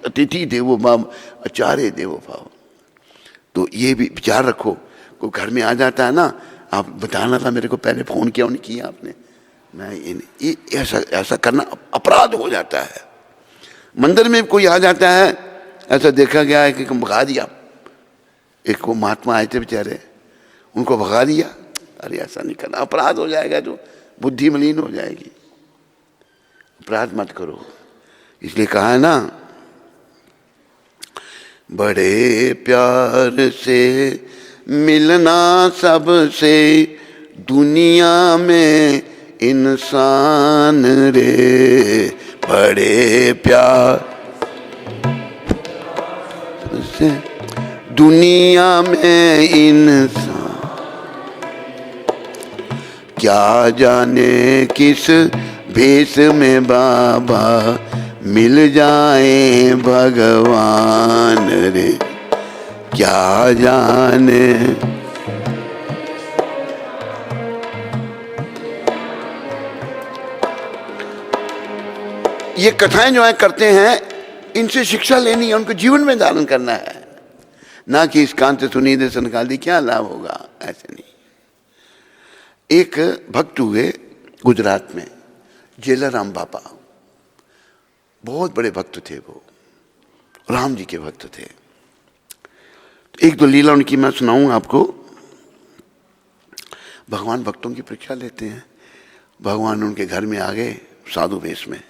अतिथि देवो भाव, आचार्य देवो भाव। तो ये भी विचार रखो, कोई घर में आ जाता है ना, आप बताना था मेरे को, पहले फोन किया नहीं किया आपने, मैं ये ऐसा करना अपराध हो जाता है। मंदिर में कोई आ जाता है, ऐसा देखा गया है कि भगा दिया। एक को महात्मा आए थे बेचारे, उनको भगा दिया। अरे ऐसा नहीं करना, अपराध हो जाएगा, तो बुद्धि मलिन हो जाएगी। अपराध मत करो। इसलिए कहा है ना, बड़े प्यार से मिलना सबसे दुनिया में इंसान रे, बड़े प्यार से दुनिया में इंसान। क्या जाने किस भेष में बाबा मिल जाए भगवान रे, क्या जाने। ये कथाएं जो है करते हैं, इनसे शिक्षा लेनी है, उनको जीवन में धारण करना है, ना कि इस कान से सुनी दे सन निकाल दी क्या लाभ होगा, ऐसे नहीं। एक भक्त हुए गुजरात में, जेलाराम बापा, बहुत बड़े भक्त थे वो, राम जी के भक्त थे। एक दो लीला उनकी मैं सुनाऊंगा आपको। भगवान भक्तों की परीक्षा लेते हैं। भगवान उनके घर में आ गए साधु वेश में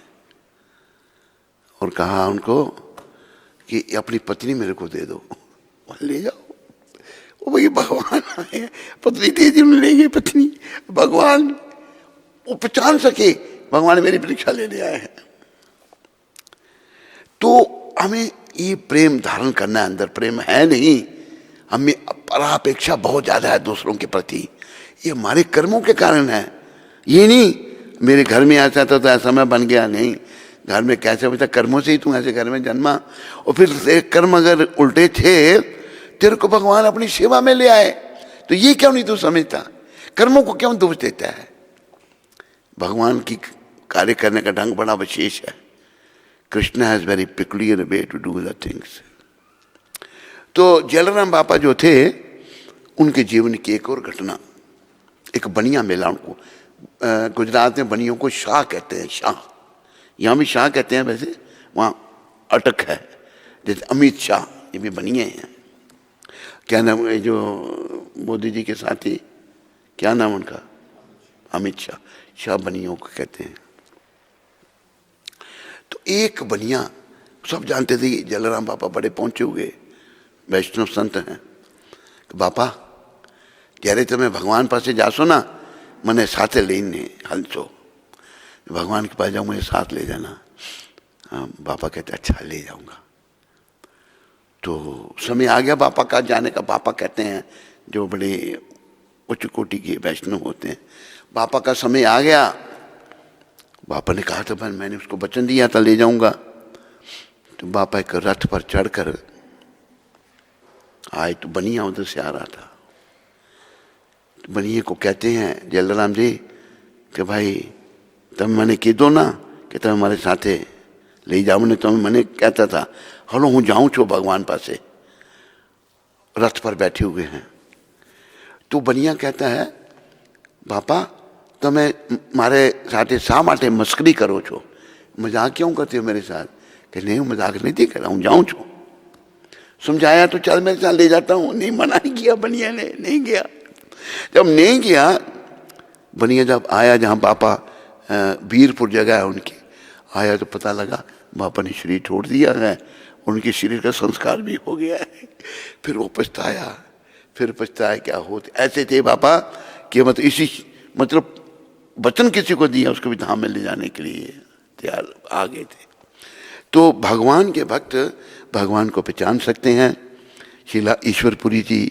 और कहा उनको कि अपनी पत्नी मेरे को दे दो, ले जाओ। वो भाई भगवान आए, पत्नी दे दी, ले गए पत्नी। भगवान वो पहचान सके भगवान मेरी परीक्षा लेने आए हैं। तो हमें ये प्रेम धारण करना है, अंदर प्रेम है नहीं, हमें परापेक्षा बहुत ज्यादा है दूसरों के प्रति। ये हमारे कर्मों के कारण है। ये नहीं मेरे घर में ऐसा था तो ऐसा मैं बन गया, नहीं। घर में कैसे होता, कर्मों से ही तू ऐसे घर में जन्मा, और फिर कर्म अगर उल्टे थे, तेरे को भगवान अपनी सेवा में ले आए, तो ये क्यों नहीं तू समझता? कर्मों को क्यों दोष देता है? भगवान की कार्य करने का ढंग बड़ा विशेष है। Krishna has very peculiar way to do the things. तो जेलाराम बापा जो थे, उनके जीवन की एक और घटना, एक बनिया मेला, उनको गुजरात में बनियों को शाह कहते हैं, शाह, यहाँ भी शाह कहते हैं, वैसे वहाँ अटक है। जैसे अमित शाह, ये भी बनिए हैं। क्या नाम है जो मोदी जी के साथी, क्या नाम उनका? अमित शाह। शाह बनियों को कहते हैं। तो एक बनिया, सब जानते थे जलाराम बापा बड़े पहुंचे हुए वैष्णव संत हैं। बापा ત્યારે તમે ભગવાન પાસે જાશો ना, મને સાથે લઈને હાલશો, भगवान के पास जाऊँ, मुझे साथ ले जाना। हाँ, बापा कहते अच्छा ले जाऊंगा। तो समय आ गया बापा का जाने का। बापा कहते हैं जो बड़े उच्च कोटि के वैष्णव होते हैं, बापा का समय आ गया। बापा ने कहा था मैंने उसको वचन दिया था ले जाऊंगा। तो बापा एक रथ पर चढ़कर आए, तो बनिया उधर से आ रहा था। तो बनिए को कहते हैं जलाराम जी कि भाई તમે મને કીધો ના કે તમે મારી સાથે લઈ જાઓ ને, તમે મને કહેતા था हलो હું जाऊँ છું भगवान પાસે। रथ पर बैठे हुए हैं। तो बनिया कहता है बापा તમે મારે સાથે શા માટે મસ્કરી કરો છો, मजाक क्यों करते हो मेरे साथ? कि नहीं मजाक नहीं कर रहा हूँ, जाऊँ छू। समझाया तो चल मेरे साथ ले जाता हूँ, नहीं मना नहीं किया बनिया ने, नहीं गया। जब नहीं गया, बनिया जब आया जहाँ पापा वीरपुर जगह है उनकी, आया तो पता लगा बापा ने शरीर छोड़ दिया है, उनके शरीर का संस्कार भी हो गया है। फिर वो पछताया, फिर पछताया क्या होते ऐसे थे बापा कि मतलब वचन किसी को दिया उसको भी धाम में ले जाने के लिए तैयार आ गए थे। तो भगवान के भक्त भगवान को पहचान सकते हैं। शीला ईश्वरपुरी जी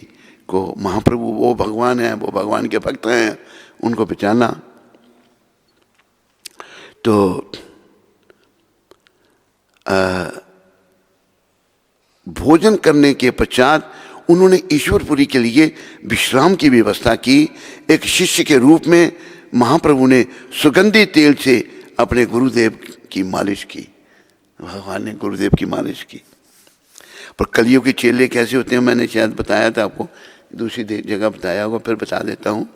को महाप्रभु वो भगवान हैं, वो भगवान के भक्त हैं, उनको पहचाना। तो भोजन करने के पश्चात उन्होंने ईश्वरपुरी के लिए विश्राम की व्यवस्था की। एक शिष्य के रूप में महाप्रभु ने सुगंधित तेल से अपने गुरुदेव की मालिश की। भगवान ने गुरुदेव की मालिश की। पर कलियुग के चेले कैसे होते हैं मैंने शायद बताया था आपको, दूसरी जगह बताया होगा, फिर बता देता हूँ।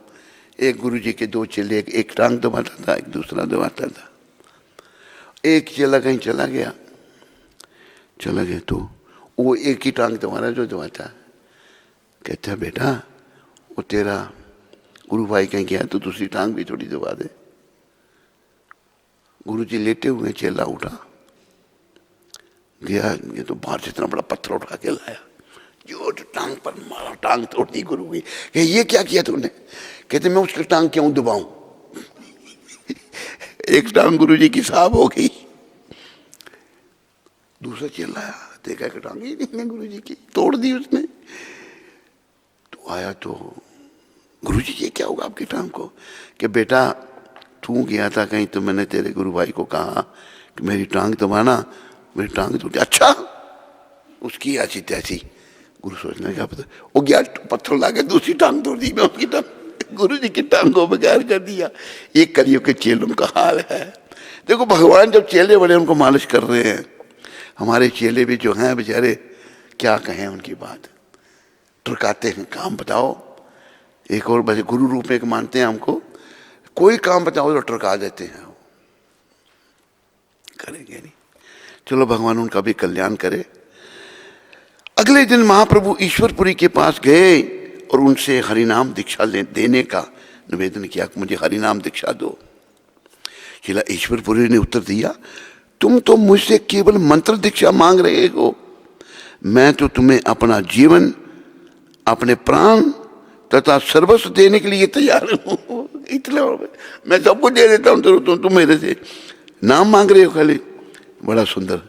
एक गुरु जी के दो चेले, एक टांग दबाता था, एक दूसरा दबाता था। एक चेला कहीं चला गया तो वो एक ही टांग दबाना जो दबाता। कहता है बेटा वो तेरा गुरु भाई कहीं गया तो दूसरी टांग भी थोड़ी दबा दे। गुरु जी लेटे हुए, चेला उठा गया, ये तो बाहर से इतना बड़ा पत्थर उठा के लाया, जो टांग पर मारा, टांग तोड़ दी गुरु की। कहे ये क्या किया तूने? कहते मैं उसकी टांग क्यों दबाऊं? एक टांग गुरु जी की साफ हो गई। दूसरा चेला आया, देखा कि टांग ही नहीं है गुरु जी की, तोड़ दी उसने। तो आया तो गुरु जी ये क्या होगा आपकी टांग को? कि बेटा तू गया था कहीं तो मैंने तेरे गुरु भाई को कहा कि मेरी टांग दबाना, मेरी टांग तोड़ दी। अच्छा उसकी ऐसी तैसी। गुरु सोचने क्या पता, वो गया पत्थर ला के दूसरी टांग तोड़ दी, मैं उसकी टांग, गुरु जी की टांग को बगैर कर दिया। ये कलियुग के चेलों का हाल है। देखो भगवान जब चेले बड़े उनको मालिश कर रहे हैं, हमारे चेले भी जो हैं बेचारे क्या कहें उनकी बात, टुरकाते हैं। काम बताओ, एक और बस गुरु रूप में एक मानते हैं हमको, कोई काम बताओ तो टुरका देते हैं, करेंगे नहीं। चलो भगवान उनका भी कल्याण करे। अगले दिन महाप्रभु ईश्वरपुरी के पास गए और उनसे हरिनाम दीक्षा देने का निवेदन किया कि मुझे हरिनाम दीक्षा दो। शीला ईश्वरपुरी ने उत्तर दिया, तुम तो मुझसे केवल मंत्र दीक्षा मांग रहे हो, मैं तो तुम्हें अपना जीवन, अपने प्राण तथा सर्वस्व देने के लिए तैयार हूं। इतना मैं सब कुछ दे देता हूं, तो तुम मेरे से नाम मांग रहे हो खाली। बड़ा सुंदर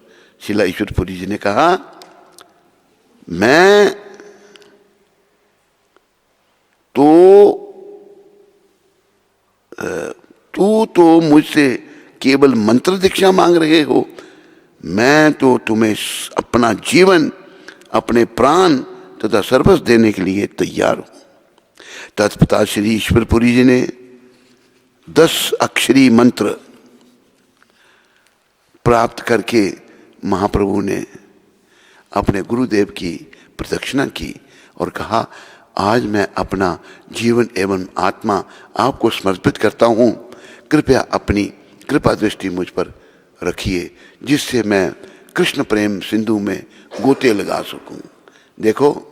शीला ईश्वरपुरी जी ने कहा, मैं तू तो मुझसे केवल मंत्र दीक्षा मांग रहे हो, मैं तो तुम्हें अपना जीवन, अपने प्राण तथा सर्वस्व देने के लिए तैयार हूं। तत्पश्चात श्री ईश्वरपुरी जी ने 10 अक्षरी मंत्र प्राप्त करके महाप्रभु ने अपने गुरुदेव की प्रदक्षिणा की और कहा, आज मैं अपना जीवन एवं आत्मा आपको समर्पित करता हूं, कृपया अपनी कृपा दृष्टि मुझ पर रखिए, जिससे मैं कृष्ण प्रेम सिंधु में गोते लगा सकूं। देखो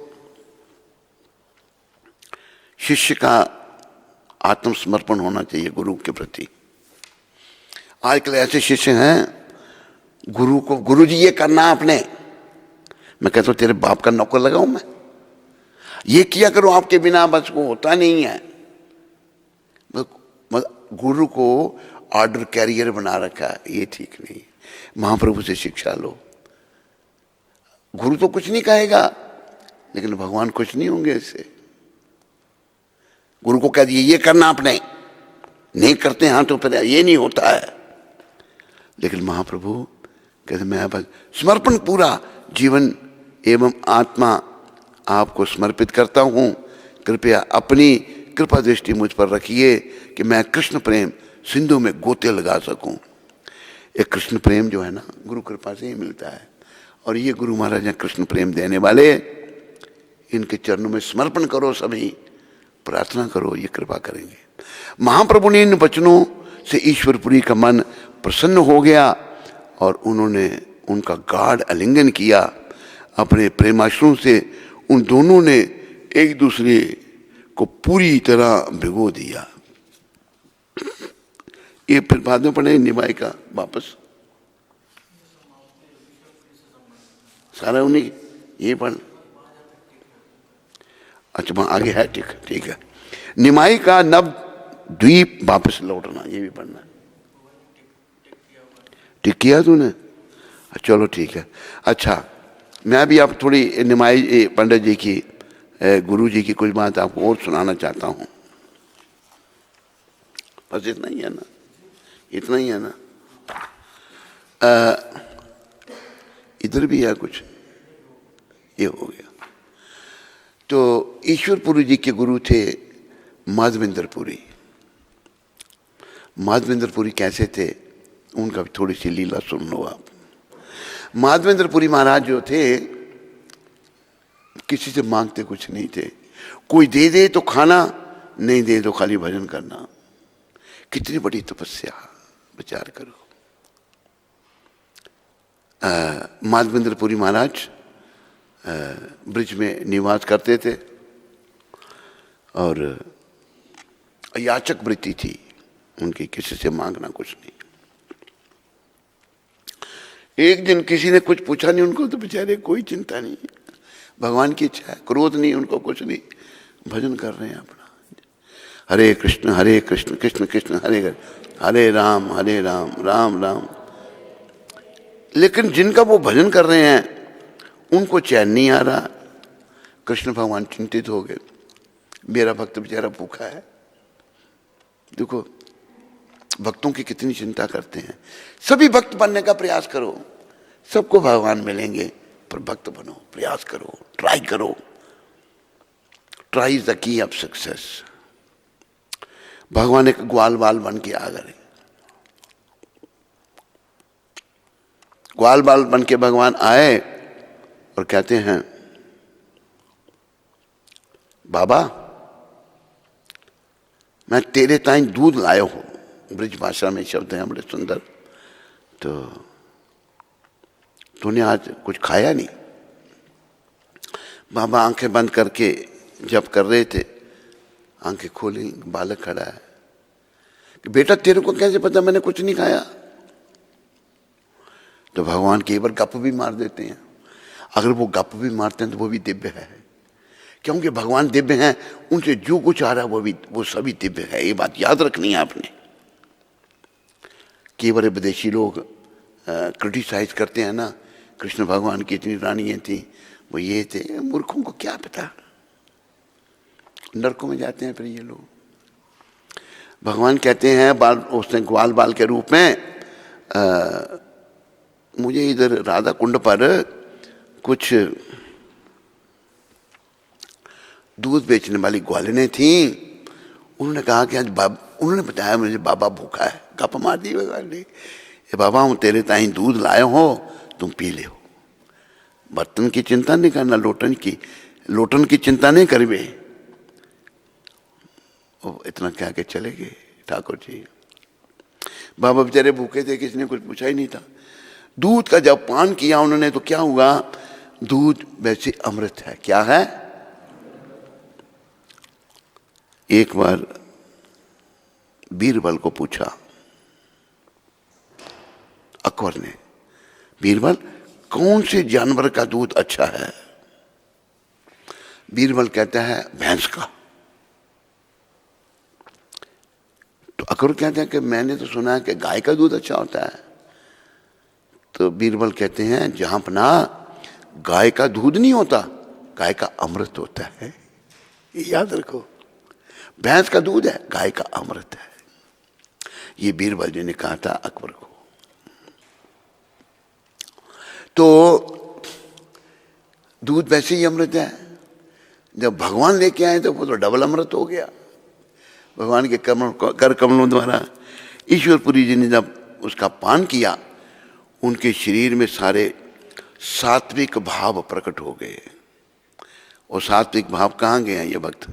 शिष्य का आत्मसमर्पण होना चाहिए गुरु के प्रति। आजकल ऐसे शिष्य हैं, गुरु को, गुरु जी ये करना आपने, मैं कहता हूं तेरे बाप का नौकर लगाऊं मैं, ये किया करो, आपके बिना बस को होता नहीं है। गुरु को ऑर्डर कैरियर बना रखा है, ये ठीक नहीं। महाप्रभु से शिक्षा लो। गुरु तो कुछ नहीं कहेगा, लेकिन भगवान कुछ नहीं होंगे इससे। गुरु को कह दिए ये करना आपने, नहीं करते हैं तो फिर ये नहीं होता है। लेकिन महाप्रभु कहते मैं बस समर्पण, पूरा जीवन एवं आत्मा आपको समर्पित करता हूं, कृपया अपनी कृपा दृष्टि मुझ पर रखिए कि मैं कृष्ण प्रेम सिंधु में गोते लगा सकूं। एक कृष्ण प्रेम जो है ना गुरु कृपा से ही मिलता है। और ये गुरु महाराज हैं कृष्ण प्रेम देने वाले, इनके चरणों में समर्पण करो, सभी प्रार्थना करो, ये कृपा करेंगे। महाप्रभु ने इन वचनों से ईश्वरपुरी का मन प्रसन्न हो गया और उन्होंने उनका गाढ़ आलिंगन किया। अपने प्रेमाश्रु से उन दोनों ने एक दूसरे को पूरी तरह भिगो दिया। ये फिर बाद में पढ़े निभाई का वापस। सारा उन्हीं ये पढ़। अच्छा वहाँ आगे है, ठीक है ठीक है। निमाई का नव द्वीप वापस लौटना, ये भी पढ़ना। ठीक किया तूने, चलो ठीक है। अच्छा मैं भी आप थोड़ी निमाई पंडित जी की, गुरु जी की कुछ बात आपको और सुनाना चाहता हूँ। बस इतना ही है ना, इतना ही है ना। इधर भी है कुछ, ये हो गया। तो ईश्वरपुरी जी के गुरु थे माधवेंद्रपुरी। माधवेंद्रपुरी कैसे थे, उनका भी थोड़ी सी लीला सुन लो आप। माधवेंद्रपुरी महाराज जो थे किसी से मांगते कुछ नहीं थे, कोई दे दे तो खाना, नहीं दे तो खाली भजन करना। कितनी बड़ी तपस्या, विचार करो। माधवेंद्रपुरी महाराज ब्रिज में निवास करते थे और याचक वृत्ति थी उनकी, किसी से मांगना कुछ नहीं। एक दिन किसी ने कुछ पूछा नहीं उनको, तो बेचारे कोई चिंता नहीं, भगवान की इच्छा है, क्रोध नहीं उनको, कुछ नहीं, भजन कर रहे हैं अपना। हरे कृष्ण कृष्ण कृष्ण हरे हरे, हरे राम राम राम। लेकिन जिनका वो भजन कर रहे हैं उनको चैन नहीं आ रहा। कृष्ण भगवान चिंतित हो गए, मेरा भक्त बेचारा भूखा है। देखो भक्तों की कितनी चिंता करते हैं। सभी भक्त बनने का प्रयास करो, सबको भगवान मिलेंगे, पर भक्त बनो, प्रयास करो, ट्राई करो। Try is the key of success. भगवान एक ग्वाल बाल बन के आ गए। ग्वाल बाल बन के भगवान आए और कहते हैं, बाबा मैं तेरे ताई दूध लाया हूं। ब्रिज भाषा में शब्द हैं बड़े सुंदर। तो तूने आज कुछ खाया नहीं? बाबा आंखें बंद करके जप कर रहे थे, आंखें खोली, बालक खड़ा है कि बेटा तेरे को कैसे पता मैंने कुछ नहीं खाया? तो भगवान कई बार गप भी मार देते हैं। अगर वो गप भी मारते हैं तो वो भी दिव्य है, क्योंकि भगवान दिव्य हैं, उनसे जो कुछ आ रहा है वो सभी दिव्य है। ये बात याद रखनी है आपने। कई बार विदेशी लोग क्रिटिसाइज करते हैं ना, कृष्ण भगवान की इतनी रानियां थी, वो ये थे, मूर्खों को क्या पता, नरकों में जाते हैं फिर ये लोग। भगवान कहते हैं बाल, उसने ग्वाल बाल के रूप में मुझे इधर राधा कुंड पर कुछ दूध बेचने वाली ग्वालिनें थीं। उन्होंने कहा कि आज उन्होंने बताया मुझे बाबा भूखा है। गप मार दी भगवान ने, ये बाबा हूँ तेरे ताई दूध लाए हो, तुम पी ले। बर्तन की चिंता नहीं करना, लोटन की चिंता नहीं करवे। इतना क्या के चले गए ठाकुर जी। बाबा बेचारे भूखे थे, किसी ने कुछ पूछा ही नहीं था। दूध का जब पान किया उन्होंने तो क्या हुआ? दूध वैसे अमृत है। क्या है? एक बार बीरबल को पूछा अकबर ने, बीरबल कौन से जानवर का दूध अच्छा है? बीरबल कहता है भैंस का। तो अकबर कहते हैं कि मैंने तो सुना है कि गाय का दूध अच्छा होता है। तो बीरबल कहते हैं जहां पना गाय का दूध नहीं होता, गाय का अमृत होता है। ये याद रखो, भैंस का दूध है, गाय का अमृत है। ये बीरबल जी ने कहा था अकबर को। तो दूध वैसे ही अमृत है। जब भगवान लेके आए तो वो तो डबल अमृत हो गया। भगवान के कर कमलों द्वारा ईश्वरपुरी जी ने जब उसका पान किया, उनके शरीर में सारे सात्विक भाव प्रकट हो गए। और सात्विक भाव कहाँ गए हैं ये भक्त?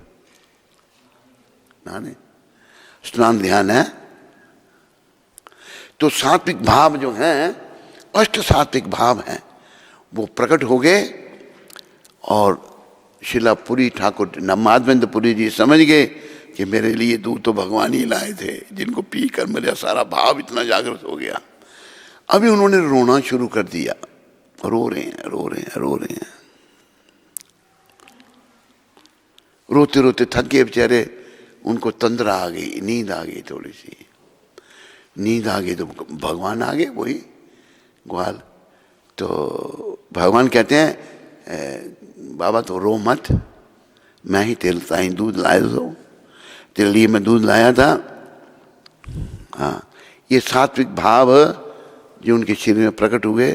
नहाने, स्नान ध्यान है। तो सात्विक भाव जो हैं, अष्ट सात्विक भाव हैं, वो प्रकट हो गए। और शिलापुरी ठाकुर माधवेंद्रपुरी जी समझ गए कि मेरे लिए दूध तो भगवान ही लाए थे, जिनको पीकर मेरा सारा भाव इतना जागृत हो गया। अभी उन्होंने रोना शुरू कर दिया। रो रहे हैं, रो रहे हैं, रो रहे हैं। रोते रोते थक गए बेचारे, उनको तंद्रा आ गई, नींद आ गई, थोड़ी सी नींद आ गई। तो भगवान आ गए, वही ग्वाल। तो भगवान कहते हैं बाबा तो रो मत, मैं ही तेरे ताई दूध लाया दो, तेरे लिए मैं दूध लाया था। हाँ, ये सात्विक भाव जो उनके शरीर में प्रकट हुए,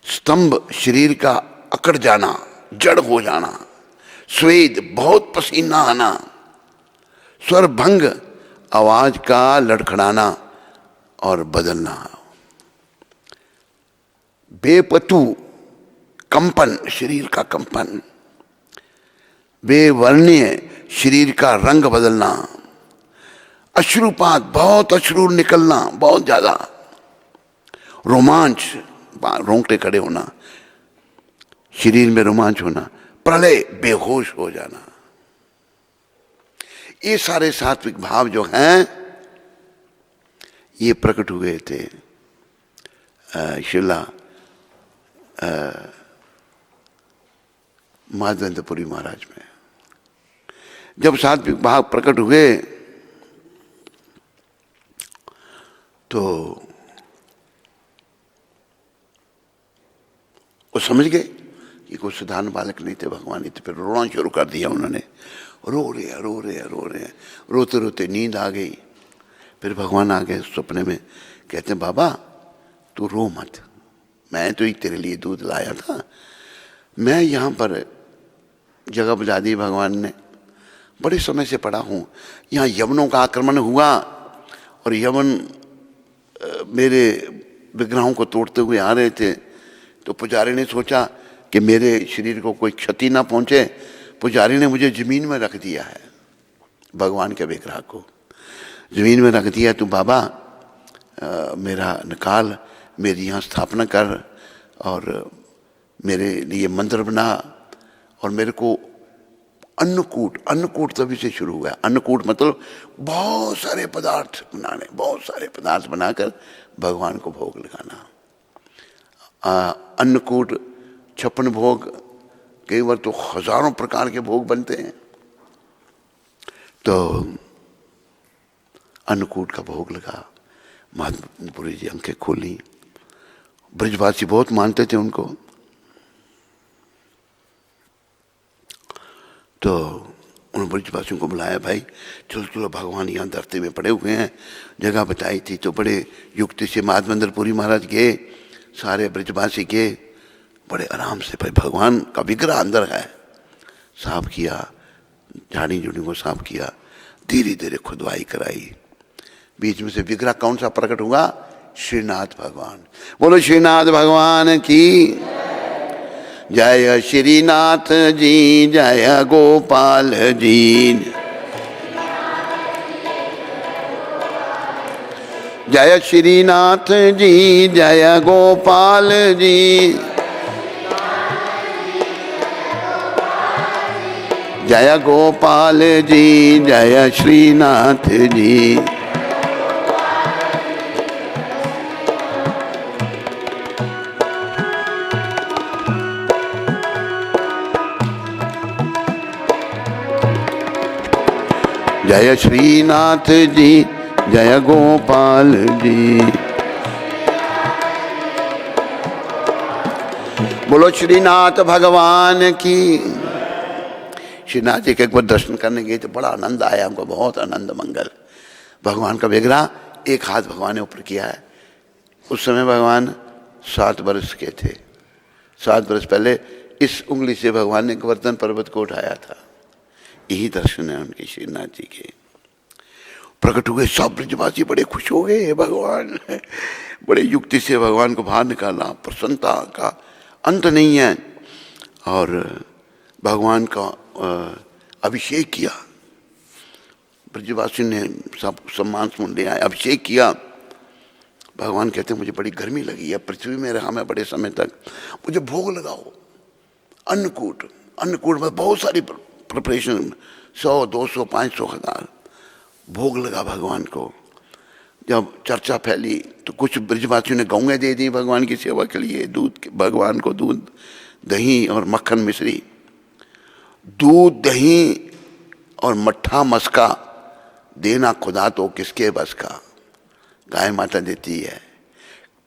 स्तंभ शरीर का अकड़ जाना, जड़ हो जाना, स्वेद बहुत पसीना आना, स्वर भंग आवाज का लड़खड़ाना और बदलना, बेपतु कंपन शरीर का कंपन, बेवर्णीय शरीर का रंग बदलना, अश्रुपात बहुत अश्रु निकलना, बहुत ज्यादा रोमांच, रोंगटे खड़े होना, शरीर में रोमांच होना, प्रलय बेहोश हो जाना। ये सारे सात्विक भाव जो हैं ये प्रकट हुए थे शिला माधवेंद्रपुरी महाराज में। जब सात्विक भाव प्रकट हुए तो वो समझ गए कि कोई साधारण बालक नहीं थे भगवान। तो फिर रोना शुरू कर दिया उन्होंने, रो रहे हैं, रो रहे हैं, रो रहे हैं। रोते रोते नींद आ गई। फिर भगवान आ गए सपने में, कहते हैं बाबा तू रो मत, मैं तो ही तेरे लिए दूध लाया था। मैं यहाँ पर जगह बुझा दी भगवान ने, बड़े समय से पड़ा हूँ। यहाँ यवनों का आक्रमण हुआ और यवन मेरे विग्रहों को तोड़ते हुए आ रहे थे। तो पुजारी ने सोचा कि मेरे शरीर को कोई क्षति ना पहुँचे, पुजारी ने मुझे ज़मीन में रख दिया है, भगवान के विग्रह को ज़मीन में रख दिया। तो बाबा मेरा निकाल, मेरी यहाँ स्थापना कर और मेरे लिए मंदिर बना। और मेरे को अन्नकूट, अन्नकूट तभी से शुरू हुआ। अन्नकूट मतलब बहुत सारे पदार्थ बनाने, बहुत सारे पदार्थ बनाकर भगवान को भोग लगाना। अन्नकूट 56 भोग, कई बार तो हजारों प्रकार के भोग बनते हैं। तो अन्नकूट का भोग लगा, माधवपुरी जी आंखें खोली। ब्रजवासी बहुत मानते थे उनको। तो उन ब्रजवासियों को बुलाया, भाई चलो चलो भगवान यहाँ धरती में पड़े हुए हैं, जगह बताई थी। तो बड़े युक्ति से माधवेंद्रपुरी महाराज गए, सारे ब्रजवासी गए, बड़े आराम से, भाई भगवान का विग्रह अंदर है, साफ किया, झाड़ी झुड़ी को साफ किया, धीरे धीरे खुदवाई कराई। बीच में से विग्रह कौन सा प्रकट हुआ? श्रीनाथ भगवान। बोलो श्रीनाथ भगवान की जय। श्रीनाथ जी जय, गोपाल जी जय, श्रीनाथ जी जय, गोपाल जी जय, गोपाल जी जय, श्रीनाथ जी। जय श्रीनाथ जी जय, गोपाल जी। बोलो श्रीनाथ भगवान की। श्रीनाथ जी के एक बार दर्शन करने गए तो बड़ा आनंद आया हमको, बहुत आनंद मंगल। भगवान का विग्रह एक हाथ भगवान ने ऊपर किया है। उस समय भगवान 7 वर्ष के थे। 7 वर्ष पहले इस उंगली से भगवान ने गोवर्धन पर्वत को उठाया था। यही दर्शन है उनके श्रीनाथ जी के। प्रकट हुए, सब ब्रजवासी बड़े खुश हो गए, भगवान बड़े युक्ति से भगवान को बाहर निकाला, प्रसन्नता का अंत नहीं है। और भगवान का अभिषेक किया, ब्रजवासी ने सब सम्मान सुन लिया, अभिषेक किया। भगवान कहते हैं मुझे बड़ी गर्मी लगी है, पृथ्वी में रहा मैं बड़े समय तक, मुझे भोग लगाओ। अन्नकूट, अन्नकूट में बहुत सारी प्रिपरेशन, 100, 200, 500, 1000 भोग लगा भगवान को। जब चर्चा फैली तो कुछ ब्रजवासियों ने गौएं दे दी भगवान की सेवा के लिए, दूध, भगवान को दूध, दही और मक्खन मिश्री। दूध, दही और मट्ठा मस्का देना खुदा तो किसके बस का। गाय माता देती है,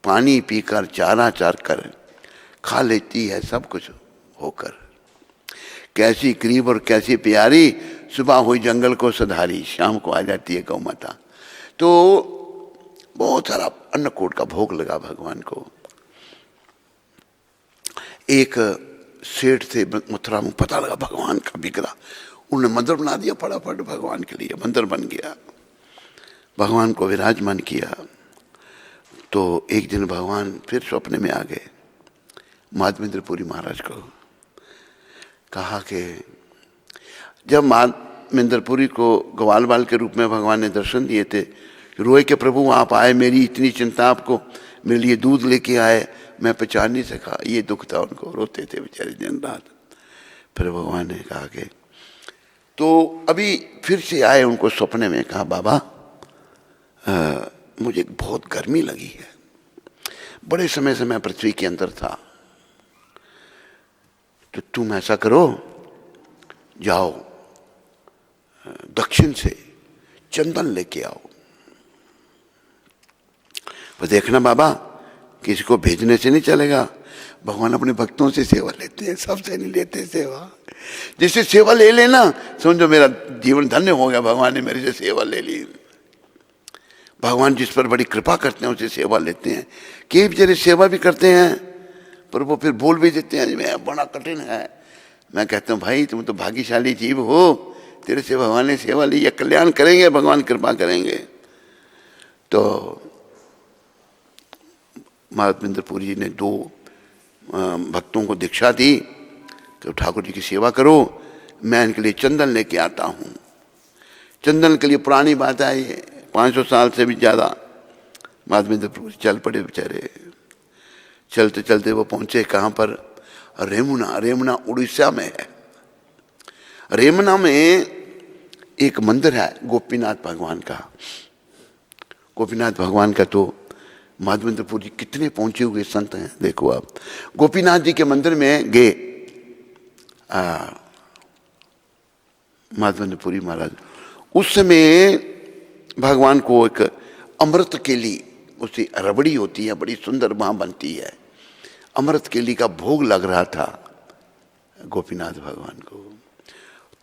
पानी पीकर चारा चार कर खा लेती है सब कुछ होकर। कैसी करीब और कैसी प्यारी, सुबह हुई जंगल को सधारी, शाम को आ जाती है गौ माता। तो बहुत सारा अन्नकूट का भोग लगा भगवान को। एक सेठ थे मथुरा में, पता लगा भगवान का बिगड़ा, उन्होंने मंदिर बना दिया फटाफट भगवान के लिए। मंदिर बन गया, भगवान को विराजमान किया। तो एक दिन भगवान फिर स्वप्न में आ गए। माधवेंद्रपुरी महाराज को कहा कि जब माधवेंद्रपुरी को ग्वाल बाल के रूप में भगवान ने दर्शन दिए थे, रोए के प्रभु आप आए, मेरी इतनी चिंता आपको, मेरे लिए दूध लेके आए, मैं पहचान नहीं सका। ये दुख था उनको, रोते थे बेचारे दिन रात। फिर भगवान ने कहा कि तो अभी फिर से आए उनको सपने में, कहा बाबा मुझे बहुत गर्मी लगी है, बड़े समय से मैं पृथ्वी के अंदर था, तो तुम ऐसा करो, जाओ दक्षिण से चंदन लेके आओ। पर देखना बाबा, किसी को भेजने से नहीं चलेगा, भगवान अपने भक्तों से सेवा लेते हैं, सबसे नहीं लेते सेवा। जिससे सेवा ले लेना समझो मेरा जीवन धन्य हो गया, भगवान ने मेरे से सेवा ले ली। भगवान जिस पर बड़ी कृपा करते हैं उसे सेवा लेते हैं। कई बेचारे सेवा भी करते हैं पर वो फिर बोल भी देते हैं मैं बड़ा कठिन है। मैं कहता हूँ भाई तुम तो भाग्यशाली जीव हो, तेरे से भगवान ने सेवा ली, या कल्याण करेंगे, भगवान कृपा करेंगे। तो माधवेंद्रपुरी जी ने 2 भक्तों को दीक्षा दी कि ठाकुर जी की सेवा करो, मैं इनके लिए चंदन लेके आता हूँ। चंदन के लिए पुरानी बात है ये, 500 साल से भी ज़्यादा। माधवेंद्रपुरी चल पड़े बेचारे। चलते चलते वो पहुँचे कहाँ पर, रेमुना। रेमुना उड़ीसा में है। रेमुना में एक मंदिर है गोपीनाथ भगवान का। गोपीनाथ भगवान का तो माधवेंद्रपुरी जी कितने पहुंचे हुए संत हैं, देखो आप। गोपीनाथ जी के मंदिर में गए माधवेंद्रपुरी महाराज। उस समय भगवान को एक अमृत केली, उसकी रबड़ी होती है, बड़ी सुंदर वहाँ बनती है, अमृत केली का भोग लग रहा था गोपीनाथ भगवान को।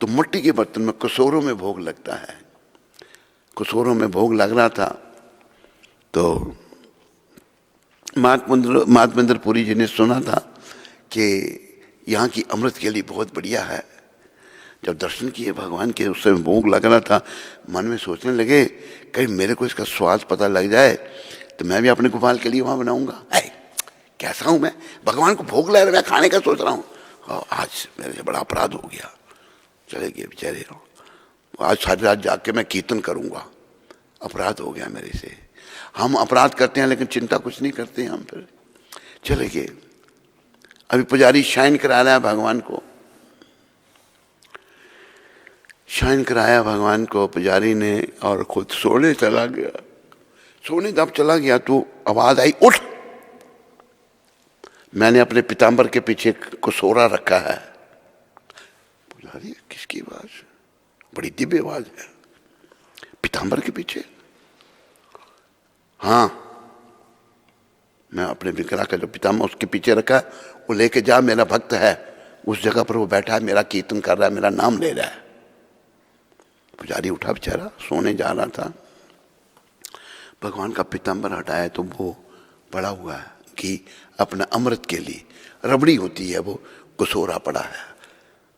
तो मिट्टी के बर्तन में कसोरों में भोग लगता है, कसोरों में भोग लग रहा था। तो माधवेंद्रपुरी जी ने सुना था कि यहाँ की अमृत केली बहुत बढ़िया है। जब दर्शन किए भगवान के, उस समय भोग लग रहा था, मन में सोचने लगे कहीं मेरे को इसका स्वाद पता लग जाए तो मैं भी अपने गोपाल के लिए वहाँ बनाऊंगा। कैसा हूँ मैं, भगवान को भोग लगा, मैं खाने का सोच रहा हूँ। आज मेरे से बड़ा अपराध हो गया, चले गए बेचारे। आज सारी रात जाग के मैं कीर्तन करूँगा, अपराध हो गया मेरे से। हम अपराध करते हैं लेकिन चिंता कुछ नहीं करते हैं हम, फिर चले गए। अभी पुजारी शाइन करा रहा है भगवान को, शाइन कराया भगवान को पुजारी ने, और खुद सोने चला गया। सोने जब चला गया तो आवाज आई उठ। मैंने अपने पीताम्बर के पीछे कसोरा रखा है। पुजारी किसकी आवाज, बड़ी दिव्य आवाज है, पीताम्बर के पीछे। हाँ, मैं अपने विकरा का जो पीताम्बर उसके पीछे रखा, वो लेके जा, मेरा भक्त है उस जगह पर, वो बैठा है, मेरा कीर्तन कर रहा है, मेरा नाम ले रहा है। पुजारी उठा बेचारा, सोने जा रहा था। भगवान का पीताम्बर हटाया तो वो पड़ा हुआ है कि अपना अमृत के लिए रबड़ी होती है, वो कसोरा पड़ा है।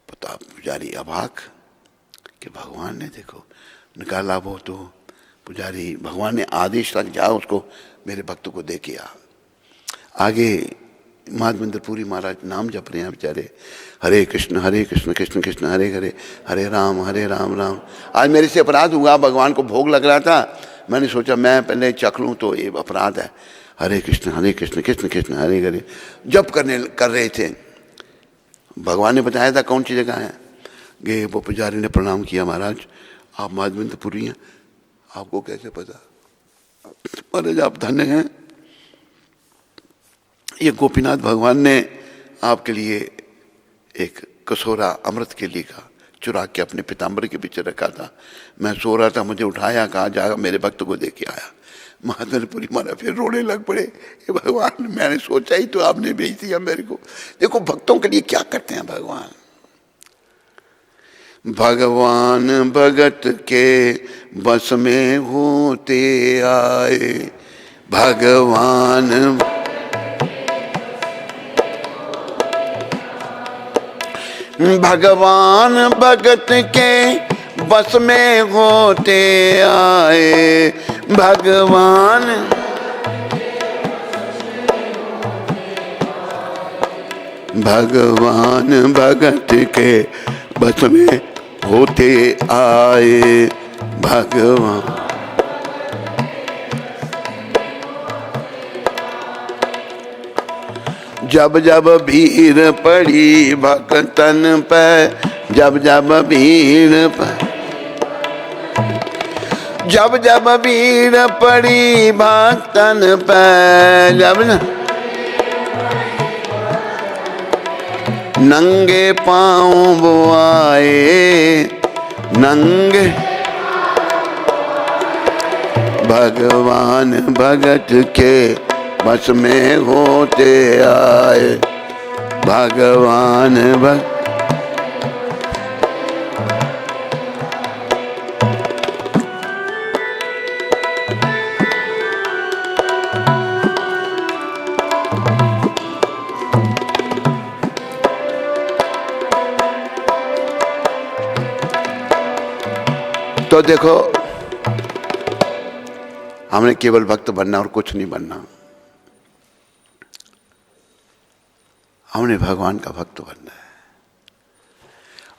पता पुजारी अभाग कि भगवान ने देखो निकाला वो। तो पुजारी, भगवान ने आदेश रख जा उसको मेरे भक्त को दे के आ। आगे माधवेंद्रपुरी महाराज नाम जप रहे हैं बेचारे, हरे कृष्ण कृष्ण कृष्ण हरे हरे, हरे राम राम। आज मेरे से अपराध हुआ, भगवान को भोग लग रहा था, मैंने सोचा मैं पहले चख लूँ तो ये अपराध है। हरे कृष्ण कृष्ण कृष्ण हरे हरे जप कर रहे थे। भगवान ने बताया था कौन सी जगह है। गए, वो पुजारी ने प्रणाम किया, महाराज आप माधवेंद्रपुरी हैं, आपको कैसे पता? महाराज आप धन्य हैं, ये गोपीनाथ भगवान ने आपके लिए एक कसोरा अमृत के लिए का चुरा के अपने पीताम्बर के पीछे रखा था। मैं सो रहा था, मुझे उठाया, कहा जाकर मेरे भक्त को दे के आया। महाधनपुरी महाराज फिर रोने लग पड़े, ये भगवान मैंने सोचा ही तो आपने भेज दिया मेरे को। देखो भक्तों के लिए क्या करते हैं भगवान। भगवान भगत के बस में होते आए, भगवान भगवान भगत के बस में होते आए, भगवान भगवान भगत के बस में होते आए, भगवान। जब जब भीड़ पड़ी भक्तन पे, जब जब भीड़ जब जब भीड़ पड़ी भक्तन पे, जब नंगे पाँव वो आए, नंगे भगवान भगत के बस में होते आए, भगवान भगत। तो देखो हमने केवल भक्त बनना और कुछ नहीं बनना, हमने भगवान का भक्त बनना है।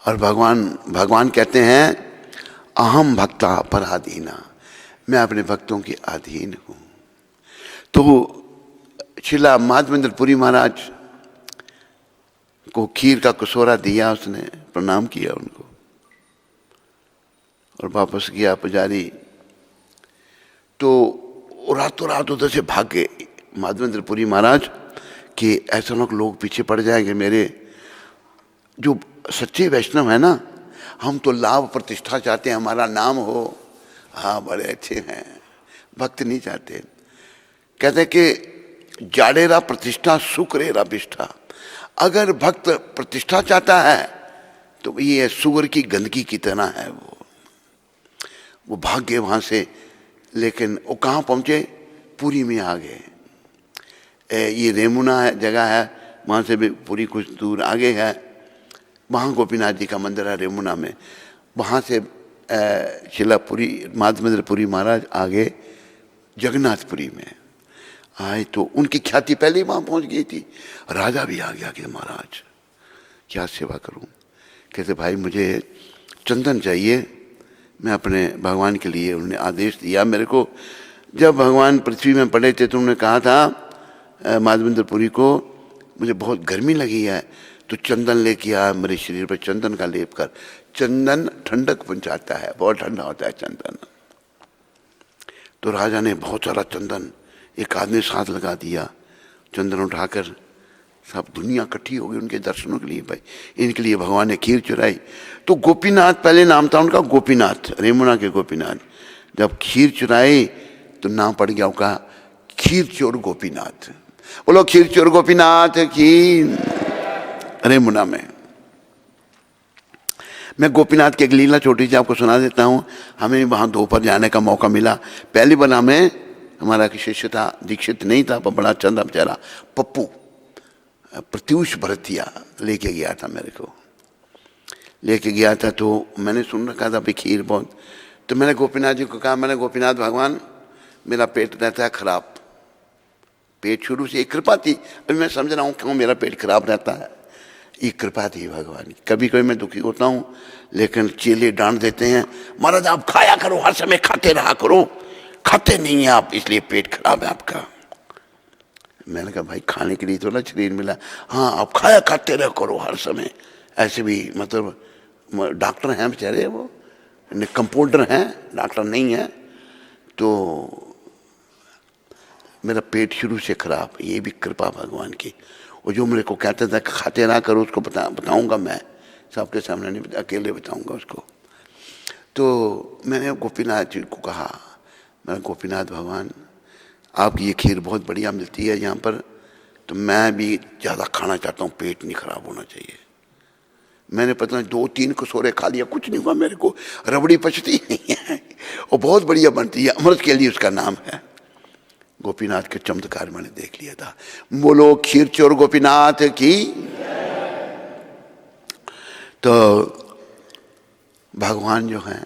और भगवान कहते हैं अहम भक्ता पराधीना, मैं अपने भक्तों के अधीन हूँ। तो शिला माधवेंद्रपुरी महाराज को खीर का कसोरा दिया, उसने प्रणाम किया उनको और वापस गया पुजारी। तो रातों रात उधर से भाग गए माधवेंद्रपुरी महाराज कि ऐसे लोग पीछे पड़ जाएंगे। मेरे जो सच्चे वैष्णव है ना, हम तो लाभ प्रतिष्ठा चाहते हैं, हमारा नाम हो, हाँ बड़े अच्छे हैं, भक्त नहीं चाहते। कहते हैं कि जाड़ेरा प्रतिष्ठा सुख रेरा बिष्ठा। अगर भक्त प्रतिष्ठा चाहता है तो ये सुअर की गंदगी की तरह है। वो भाग गए वहाँ से, लेकिन वो कहाँ पहुँचे, पुरी में आ गए। ये रेमुना है जगह है, वहाँ से भी पूरी कुछ दूर आगे है, वहाँ गोपीनाथ जी का मंदिर है रेमुना में। वहाँ से शिलापुरी माधवेंद्रपुरी महाराज आगे जगन्नाथपुरी में आए तो उनकी ख्याति पहले ही वहाँ पहुँच गई थी। राजा भी आ गया कि महाराज क्या सेवा करूँ। कहते भाई मुझे चंदन चाहिए, मैं अपने भगवान के लिए, उन्होंने आदेश दिया मेरे को। जब भगवान पृथ्वी में पड़े थे तो उन्होंने कहा था माधवेंद्रपुरी को, मुझे बहुत गर्मी लगी है तो चंदन लेके आ, मेरे शरीर पर चंदन का लेप कर। चंदन ठंडक पहुंचाता है, बहुत ठंडा होता है चंदन। तो राजा ने बहुत सारा चंदन एक आदमी साथ लगा दिया, चंदन उठाकर सब दुनिया इकट्ठी हो गई उनके दर्शनों के लिए। भाई इनके लिए भगवान ने खीर चुराई। तो गोपीनाथ पहले नाम था उनका, गोपीनाथ, रेमुना के गोपीनाथ। जब खीर चुराई तो नाम पड़ गया उनका खीर चोर गोपीनाथ। बोलो खीर चोर गोपीनाथ की। रेमुना में मैं गोपीनाथ की एक लीला छोटी सी आपको सुना देता हूँ। हमें वहाँ दोपहर जाने का मौका मिला। पहली बार हमें, हमारा शिष्य था, दीक्षित नहीं था, पर बड़ा अच्छा था बेचारा, पप्पू प्रत्यूष भरतिया लेके गया था, मेरे को लेके गया था। तो मैंने सुन रखा था भाई खीर बहुत। तो मैंने गोपीनाथ जी को कहा, मैंने गोपीनाथ भगवान मेरा पेट रहता है खराब, पेट शुरू से एक कृपा थी, अभी मैं समझ रहा हूँ क्यों मेरा पेट खराब रहता है, ये कृपा थी भगवान की। कभी कभी मैं दुखी होता हूँ, लेकिन चेले डांट देते हैं, महाराज आप खाया करो, हर समय खाते रहा करो, खाते नहीं है आप, इसलिए पेट खराब है आपका। मैंने कहा भाई खाने के लिए तो ना शरीर मिला, हाँ आप खाया खाते रह करो हर समय। ऐसे भी मतलब डॉक्टर हैं बेचारे, वो कंपाउंडर हैं, डॉक्टर नहीं है। तो मेरा पेट शुरू से खराब, ये भी कृपा भगवान की। वो जो मेरे को कहता था खाते ना करो, उसको बताऊंगा मैं, सबके सामने नहीं, अकेले बताऊंगा उसको। तो मैंने गोपीनाथ जी को कहा, मैं गोपीनाथ भगवान आपकी ये खीर बहुत बढ़िया मिलती है यहाँ पर, तो मैं भी ज़्यादा खाना चाहता हूँ, पेट नहीं खराब होना चाहिए। मैंने पता नहीं 2-3 कटोरे खा लिया, कुछ नहीं हुआ मेरे को, रबड़ी पचती नहीं है और बहुत बढ़िया बनती है, अमृत के लिए उसका नाम है। गोपीनाथ के चमत्कार मैंने देख लिया था। बोलो खीर चोर गोपीनाथ की। तो भगवान जो हैं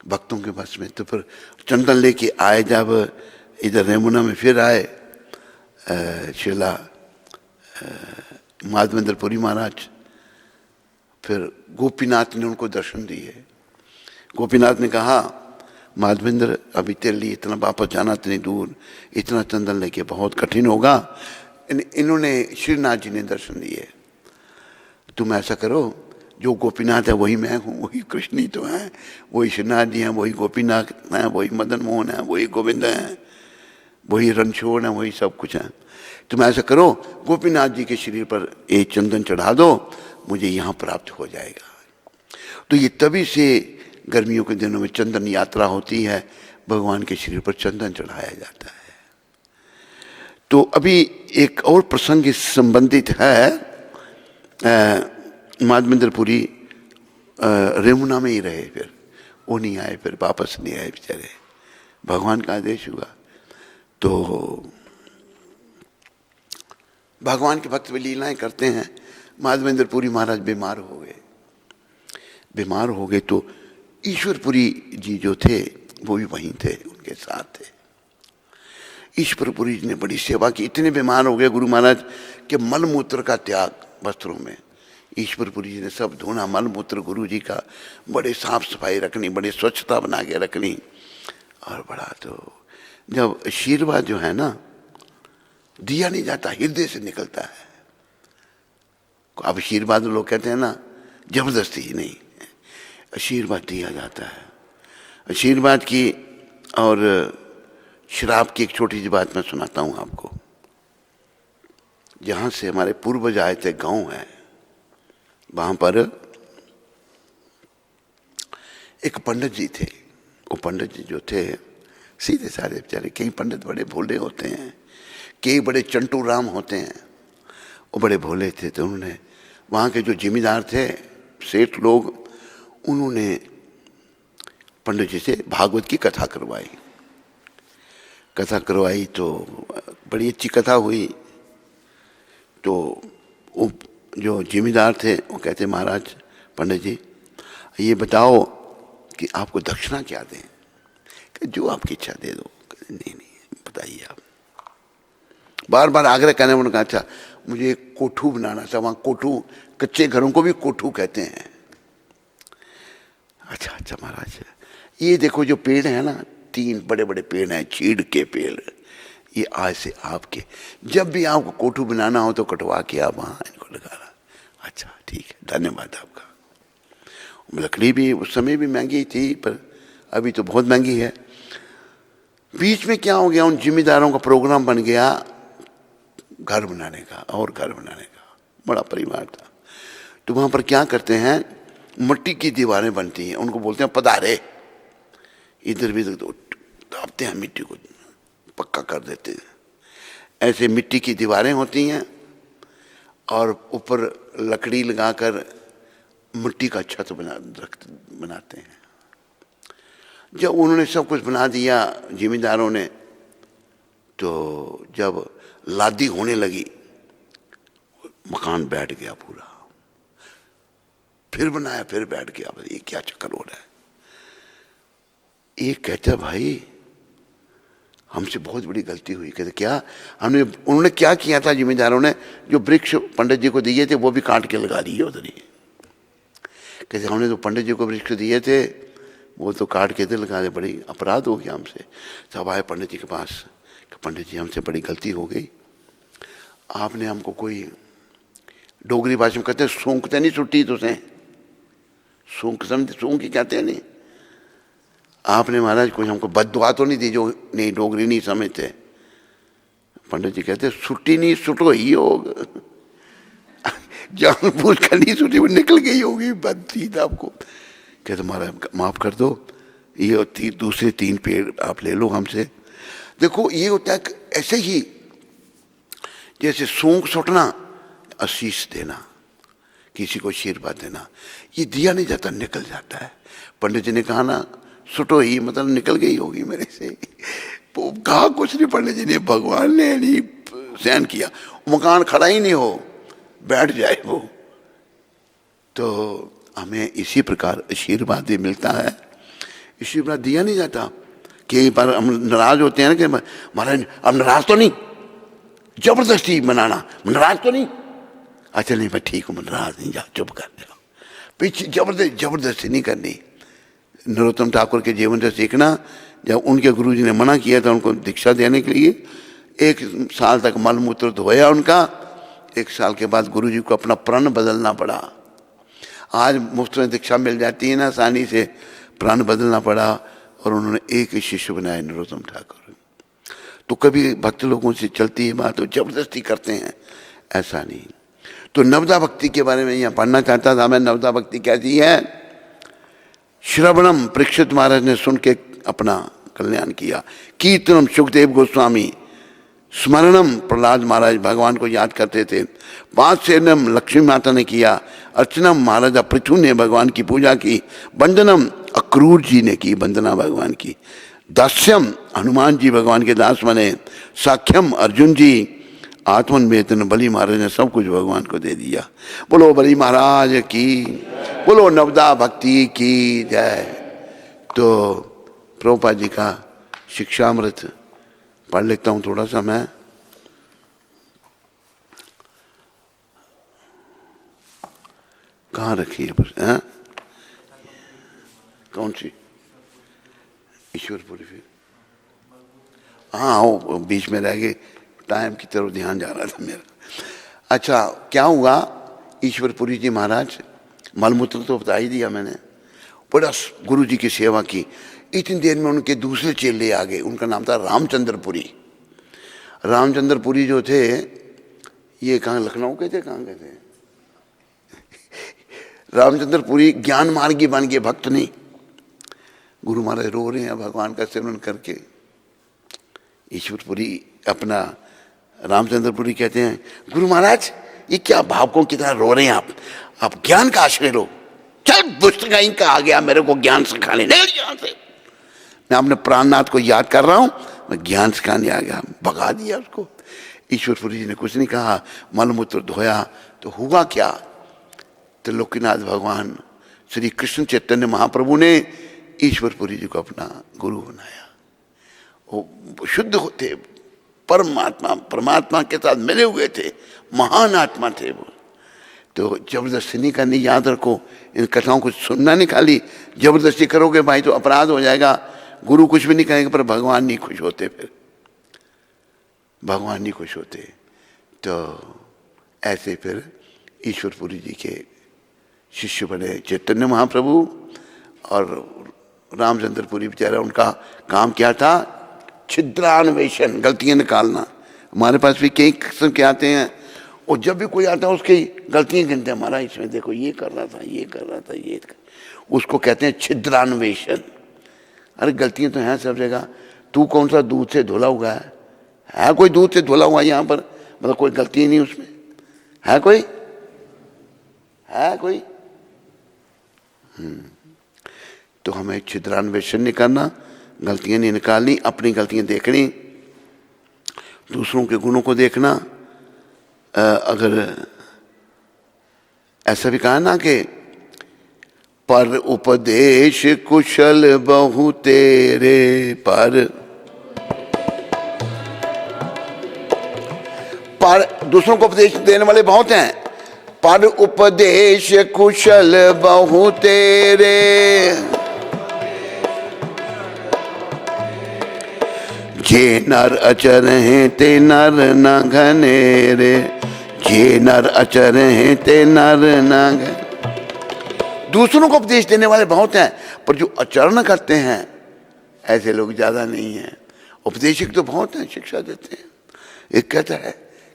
भक्तों के बस में, तो फिर चंदन लेके आए, जब इधर रेमुना में फिर आए शिला माधवेंद्रपुरी महाराज, फिर गोपीनाथ ने उनको दर्शन दिए। गोपीनाथ ने कहा माधवेंद्र अभी तेरे लिए इतना वापस जाना, इतनी दूर इतना चंदन लेके बहुत कठिन होगा। इन्होंने श्रीनाथ जी ने दर्शन दिए, तुम ऐसा करो, जो गोपीनाथ है वही मैं हूँ, वही कृष्ण ही तो हैं, वही श्रीनाथ जी हैं, वही गोपीनाथ हैं, वही मदन मोहन हैं, वही गोविंद हैं, वही रणछोड़ हैं, वही सब कुछ हैं। तुम ऐसा करो गोपीनाथ जी के शरीर पर एक चंदन चढ़ा दो, मुझे यहाँ प्राप्त हो जाएगा। तो ये तभी से गर्मियों के दिनों में चंदन यात्रा होती है, भगवान के शरीर पर चंदन चढ़ाया जाता है। तो अभी एक और प्रसंग इस संबंधित है, माधवेंद्रपुरी रेमुना में ही रहे, फिर वो नहीं आए, फिर वापस नहीं आए बेचारे, भगवान का आदेश हुआ। तो भगवान के भक्त भी लीलाएं करते हैं। माधवेंद्रपुरी महाराज बीमार हो गए, बीमार हो गए तो ईश्वरपुरी जी जो थे वो भी वहीं थे, उनके साथ थे। ईश्वरपुरी जी ने बड़ी सेवा की, इतने बीमार हो गए गुरु महाराज के मलमूत्र का त्याग वस्त्रों में। ईश्वरपुरी जी ने सब धोना, मलमूत्र गुरु जी का, बड़े साफ सफाई रखनी, बड़ी स्वच्छता बना के रखनी। और बड़ा तो जब आशीर्वाद जो है ना दिया नहीं जाता, हृदय से निकलता है। अब आशीर्वाद लोग कहते हैं ना जबरदस्ती ही नहीं, आशीर्वाद दिया जाता है। आशीर्वाद की और श्राप की एक छोटी सी बात मैं सुनाता हूँ आपको। जहाँ से हमारे पूर्वज आए थे, गांव है, वहाँ पर एक पंडित जी थे। वो पंडित जी जो थे सीधे साधे बेचारे, कई पंडित बड़े भोले होते हैं, कई बड़े चंटू राम होते हैं, वो बड़े भोले थे। तो उन्होंने वहाँ के जो जिम्मेदार थे, सेठ लोग, उन्होंने पंडित जी से भागवत की कथा करवाई। कथा करवाई तो बड़ी अच्छी कथा हुई। तो वो जो जिम्मेदार थे वो कहते महाराज पंडित जी ये बताओ कि आपको दक्षिणा क्या दें? कि जो आपकी इच्छा दे दो। नहीं नहीं बताइए आप। बार बार आग्रह करने उन्होंने कहा अच्छा मुझे कोठू बनाना था। वहाँ कोठू, कच्चे घरों को भी कोठू कहते हैं। अच्छा अच्छा महाराज, ये देखो जो पेड़ है ना, 3 बड़े बड़े पेड़ हैं, चीड़ के पेड़, ये आज से आपके, जब भी आपको कोठू बनाना हो तो कटवा के आप वहाँ इनको लगाना। अच्छा ठीक है, धन्यवाद आपका। लकड़ी भी उस समय भी महंगी थी, पर अभी तो बहुत महंगी है। बीच में क्या हो गया, उन जिम्मेदारों का प्रोग्राम बन गया घर बनाने का, और घर बनाने का बड़ा परिवार था। तो वहाँ पर क्या करते हैं, मिट्टी की दीवारें बनती हैं, उनको बोलते हैं पधारे। इधर भी दाबते हैं, मिट्टी को पक्का कर देते हैं। ऐसे मिट्टी की दीवारें होती हैं और ऊपर लकड़ी लगाकर मिट्टी का छत बनाते हैं। जब उन्होंने सब कुछ बना दिया जिम्मेदारों ने, तो जब लादी होने लगी मकान बैठ गया पूरा। फिर बनाया, फिर बैठ गया। ये क्या चक्कर हो रहा है? एक कहता भाई हमसे बहुत बड़ी गलती हुई। कहते क्या? हमने, उन्होंने क्या किया था जिम्मेदारों ने, जो वृक्ष पंडित जी को दिए थे वो भी काट के लगा दिए उधर ही। कहते हमने तो पंडित जी को वृक्ष दिए थे वो तो काट के थे लगा दे, बड़ी अपराध हो गया हमसे। सब आए पंडित जी के पास, पंडित जी हमसे बड़ी गलती हो गई, आपने हमको कोई, डोगरी भाषा में कहते हैं सूंकते नहीं छुट्टी तुझे, सूंक समझ, सूंक ही कहते हैं नहीं। आपने महाराज कोई हमको बद्दुआ तो नहीं दी, जो नहीं डोगरी नहीं समझते, पंडित जी कहते छुट्टी नहीं सुटो ही योग। जानबूझ कर नहीं छुट्टी, वो निकल गई होगी बातचीत आपको। कहते महाराज माफ कर दो, ये दूसरे 3 पेड़ आप ले लो हमसे। देखो ये होता है ऐसे ही जैसे सूंघ सुटना, आशीष देना, किसी को आशीर्वाद देना, ये दिया नहीं जाता, निकल जाता है। पंडित जी ने कहा ना सुटो ही, मतलब निकल गई होगी मेरे से। कहा कुछ नहीं पंडित जी ने, भगवान ने नहीं सहन किया, मकान खड़ा ही नहीं हो, बैठ जाए वो। तो हमें इसी प्रकार आशीर्वाद भी मिलता है, आशीर्वाद दिया नहीं जाता। कई बार हम नाराज होते हैं ना कि महाराज अब नाराज तो नहीं, जबरदस्ती मनाना, नाराज तो नहीं, अच्छा नहीं मैं ठीक हूँ, नाराज नहीं, जा चुप कर जाओ, पीछे जबरदस्ती नहीं करनी। नरोत्तम ठाकुर के जीवन से सीखना, जब उनके गुरुजी ने मना किया था उनको दीक्षा देने के लिए, 1 साल तक मल मूत्र धोया उनका, 1 साल के बाद गुरुजी को अपना प्रण बदलना पड़ा। आज मुफ्त में दीक्षा मिल जाती है ना आसानी से, प्राण बदलना पड़ा और उन्होंने एक ही शिष्य बनाया नरोत्तम ठाकुर। तो कभी भक्त लोगों से चलती है बात तो जबरदस्ती करते हैं, ऐसा नहीं। तो नवदा भक्ति के बारे में यहाँ पढ़ना चाहता था मैं। नवदा भक्ति कैसी है? श्रवणम परीक्षित महाराज ने सुन के अपना कल्याण किया, कीर्तनम सुखदेव गोस्वामी, स्मरणम प्रहलाद महाराज भगवान को याद करते थे, 5 सेनम लक्ष्मी माता ने किया, अर्चनम महाराजा पृथु ने भगवान की पूजा की, वंदनम अक्रूर जी ने की वंदना भगवान की, दास्यम हनुमान जी भगवान के दास बने, साख्यम अर्जुन जी, आत्मन वेतन बलि महाराज ने सब कुछ भगवान को दे दिया। बोलो बलि महाराज की, बोलो नवदा भक्ति की जय। तो प्रभुपाद जी का शिक्षामृत पढ़ लेता हूँ थोड़ा सा मैं। कहाँ रखी है पर, कौन सी? ईश्वरपुरी फिर, हाँ वो बीच में रह गए, टाइम की तरफ ध्यान जा रहा था मेरा। अच्छा क्या हुआ, ईश्वरपुरी जी महाराज, मलमूत्र तो बता ही दिया मैंने, बड़ा गुरु जी की सेवा की। इतनी देर में उनके दूसरे चेले आ गए, उनका नाम था रामचंद्रपुरी। रामचंद्रपुरी जो थे ये कहाँ, लखनऊ के थे, कहाँ के थे? रामचंद्रपुरी ज्ञान मार्गी बन गए, भक्त नहीं। गुरु महाराज रो रहे हैं भगवान का सिमरन करके। ईश्वरपुरी अपना रामचंद्रपुरी कहते हैं, गुरु महाराज ये क्या भावकों की तरह रो रहे हैं आप ज्ञान का आश्रय लो। चल दुष्ट कहीं का आ गया मेरे को ज्ञान सिखाने, निकल यहाँ से। मैं अपने प्राणनाथ को याद कर रहा हूँ, मैं ज्ञान सिखाने आ गया, भगा दिया उसको। ईश्वरपुरी जी ने कुछ नहीं कहा, मलमूत्र धोया तो हुआ क्या, त्रिलोकीनाथ भगवान श्री कृष्ण चैतन्य महाप्रभु ने ईश्वरपुरी जी को अपना गुरु बनाया। वो शुद्ध होते, परमात्मा परमात्मा के साथ मिले हुए थे, महान आत्मा थे वो। तो जबरदस्ती नहीं करनी, याद रखो। इन कथाओं को सुनना नहीं, खाली जबरदस्ती करोगे भाई तो अपराध हो जाएगा। गुरु कुछ भी नहीं कहेंगे पर भगवान नहीं खुश होते, फिर भगवान नहीं खुश होते। तो ऐसे फिर ईश्वरपुरी जी के शिष्य बने चैतन्य महाप्रभु। और रामचंद्रपुरी बेचारा, उनका काम क्या था, छिद्रान्वेषण, गलतियां निकालना। हमारे पास भी कई किस्म के आते हैं, और जब भी कोई आता है उसकी गलतियां गिनते हैं, हमारा इसमें देखो ये कर रहा था, ये कर रहा था, ये कर, उसको कहते हैं छिद्रान्वेषण। अरे गलतियां तो हैं सब जगह। तू कौन सा दूध से धुला हुआ है कोई दूध से धुला हुआ यहाँ पर, मतलब कोई गलती नहीं उसमें है, कोई है कोई? तो हमें छिद्रान्वेषण नहीं करना, गलतियां नहीं निकालनी, अपनी गलतियां देखनी, दूसरों के गुणों को देखना। अगर ऐसा भी कहा ना कि पर उपदेश कुशल बहु तेरे, पर दूसरों को उपदेश देने वाले बहुत हैं, पर उपदेश कुशल बहु तेरे, जे नर अचर हैं ते नर न घनेरे, जे नर अचर हैं ते नर न घनेरे। दूसरों को उपदेश देने वाले बहुत हैं, पर जो आचरण करते हैं ऐसे लोग ज्यादा नहीं हैं। उपदेशक तो बहुत हैं, शिक्षा देते हैं, एक कहता है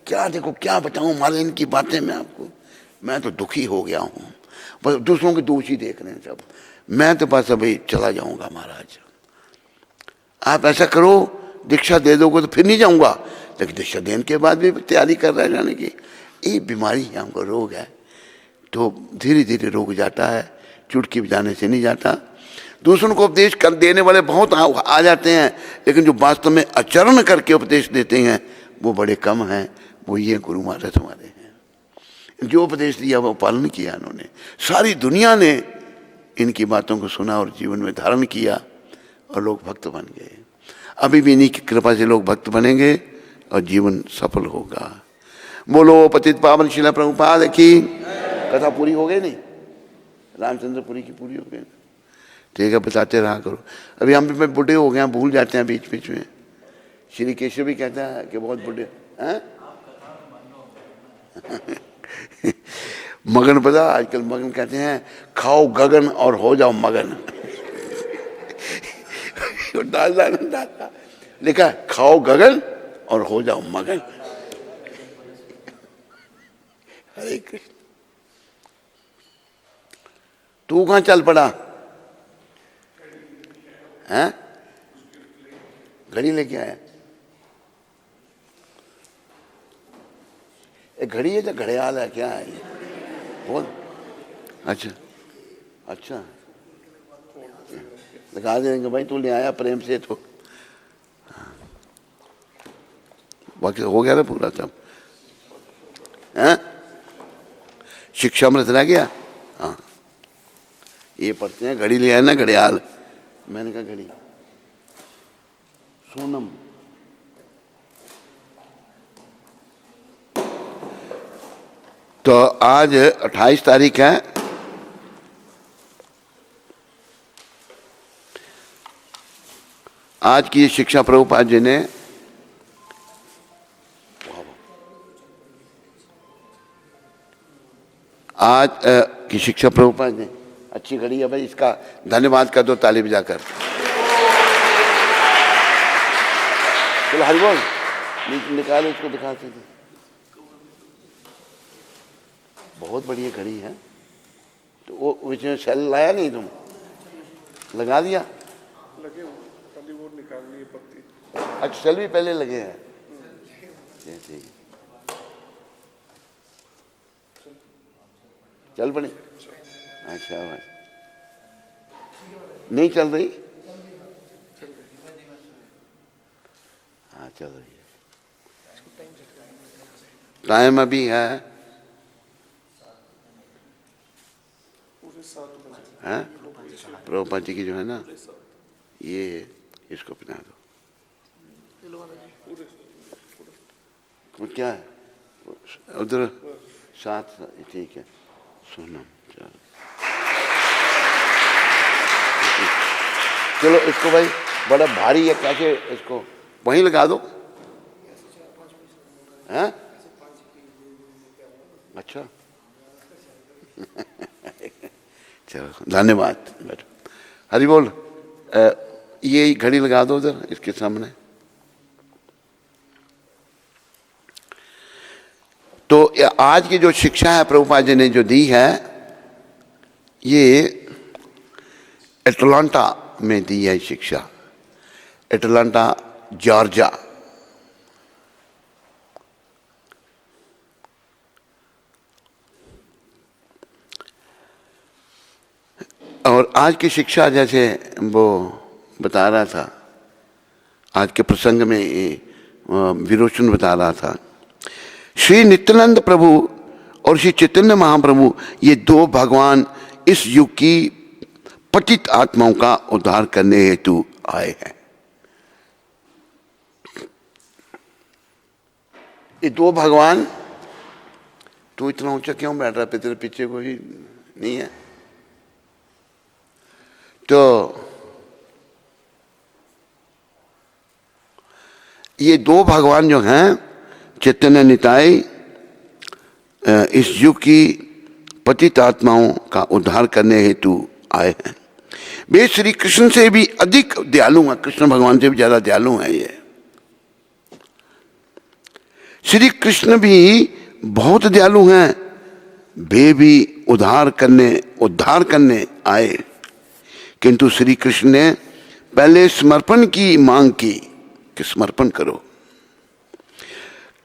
क्या देखो क्या बताऊं मारे इनकी बातें मैं आपको, मैं तो दुखी हो गया हूं, बस दूसरों के दोष ही देख रहे हैं सब, मैं तो बस अभी चला जाऊंगा महाराज। आप ऐसा करो दीक्षा दे दोगे तो फिर नहीं जाऊंगा, लेकिन दीक्षा देने के बाद भी तैयारी कर रहे हैं जाने की। ये बीमारी है, हमको रोग है, तो धीरे धीरे रोग जाता है, चुटकी बजाने से नहीं जाता। दूसरों को उपदेश कर देने वाले बहुत आ जाते हैं, लेकिन जो वास्तव में आचरण करके उपदेश देते हैं वो बड़े कम हैं। वो ये गुरु महाराज हमारे हैं, जो उपदेश दिया वो पालन किया इन्होंने। सारी दुनिया ने इनकी बातों को सुना और जीवन में धारण किया और लोग भक्त बन गए। अभी भी इन्हीं की कृपा से लोग भक्त बनेंगे और जीवन सफल होगा। बोलो पतित पावन शिला प्रभुपाद की। कथा पूरी हो गई नहीं, रामचंद्रपुरी की पूरी हो गई। ठीक है, बताते रहा करो। अभी हम भी बूढ़े हो गए हैं, भूल जाते हैं बीच बीच में। श्री केशव भी कहता है कि बहुत बूढ़े हैं। मगन पता, आजकल मगन कहते हैं खाओ गगन और हो जाओ मगन। लिखा खाओ गगन और हो जाओ मगन। हरे कृष्ण। तू कहां चल पड़ा है? घड़ी लेके आया? एक घड़ी है तो घड़ियाल है क्या है ये? बोल। अच्छा अच्छा, लगा देंगे भाई, तू ले आया प्रेम से तो। बाकी हो गया ना पूरा सब है? शिक्षामृत रह गया। हाँ, ये पढ़ते हैं घड़ी ले आया ना घड़ियाल। मैंने कहा घड़ी सोनम। तो आज 28 तारीख है। आज की शिक्षा प्रभुपाद जी ने आज की शिक्षा प्रभुपाद ने अच्छी घड़ी है भाई, इसका धन्यवाद कर दो ताली बजाकर। चलो हरि बोल, निकालो इसको, दिखाते थे। बहुत बढ़िया घड़ी है। तो वो उसमें सेल लाया नहीं, तुम लगा दिया? लगे खाली वो निकालनी है पत्ती। अच्छा, सेल भी पहले लगे हैं। ठीक, चल पड़े। अच्छा बस नहीं चल रही? हाँ चल रही है। टाइम अभी है प्रभुपाद जी की जो है ना, ये इसको पहना दो। वो क्या है उधर साथ? ठीक है, सोनम। चलो इसको भाई, बड़ा भारी है, कैसे इसको वहीं लगा दो? हैं? अच्छा चलो धन्यवाद। हरि बोल। ये घड़ी लगा दो उधर इसके सामने। तो आज की जो शिक्षा है प्रभुपाद जी ने जो दी है, ये एटलांटा में दी है शिक्षा। Atlanta Georgia. और आज की शिक्षा जैसे वो बता रहा था, आज के प्रसंग में विरोचन बता रहा था, श्री नित्यानंद प्रभु और श्री चैतन्य महाप्रभु, ये दो भगवान इस युग की पतित आत्माओं का उद्धार करने हेतु आए हैं। ये दो भगवान। तू इतना ऊंचा क्यों बैठ रहा है? तेरे पीछे कोई नहीं है? तो ये दो भगवान जो हैं, चैतन्य निताय इस युग की पतित आत्माओं का उद्धार करने हेतु आए हैं। वे श्री कृष्ण से भी अधिक दयालु हैं, कृष्ण भगवान से भी ज्यादा दयालु हैं। श्री कृष्ण भी बहुत दयालु हैं, वे भी उद्धार करने आए, किंतु श्री कृष्ण ने पहले समर्पण की मांग की कि समर्पण करो,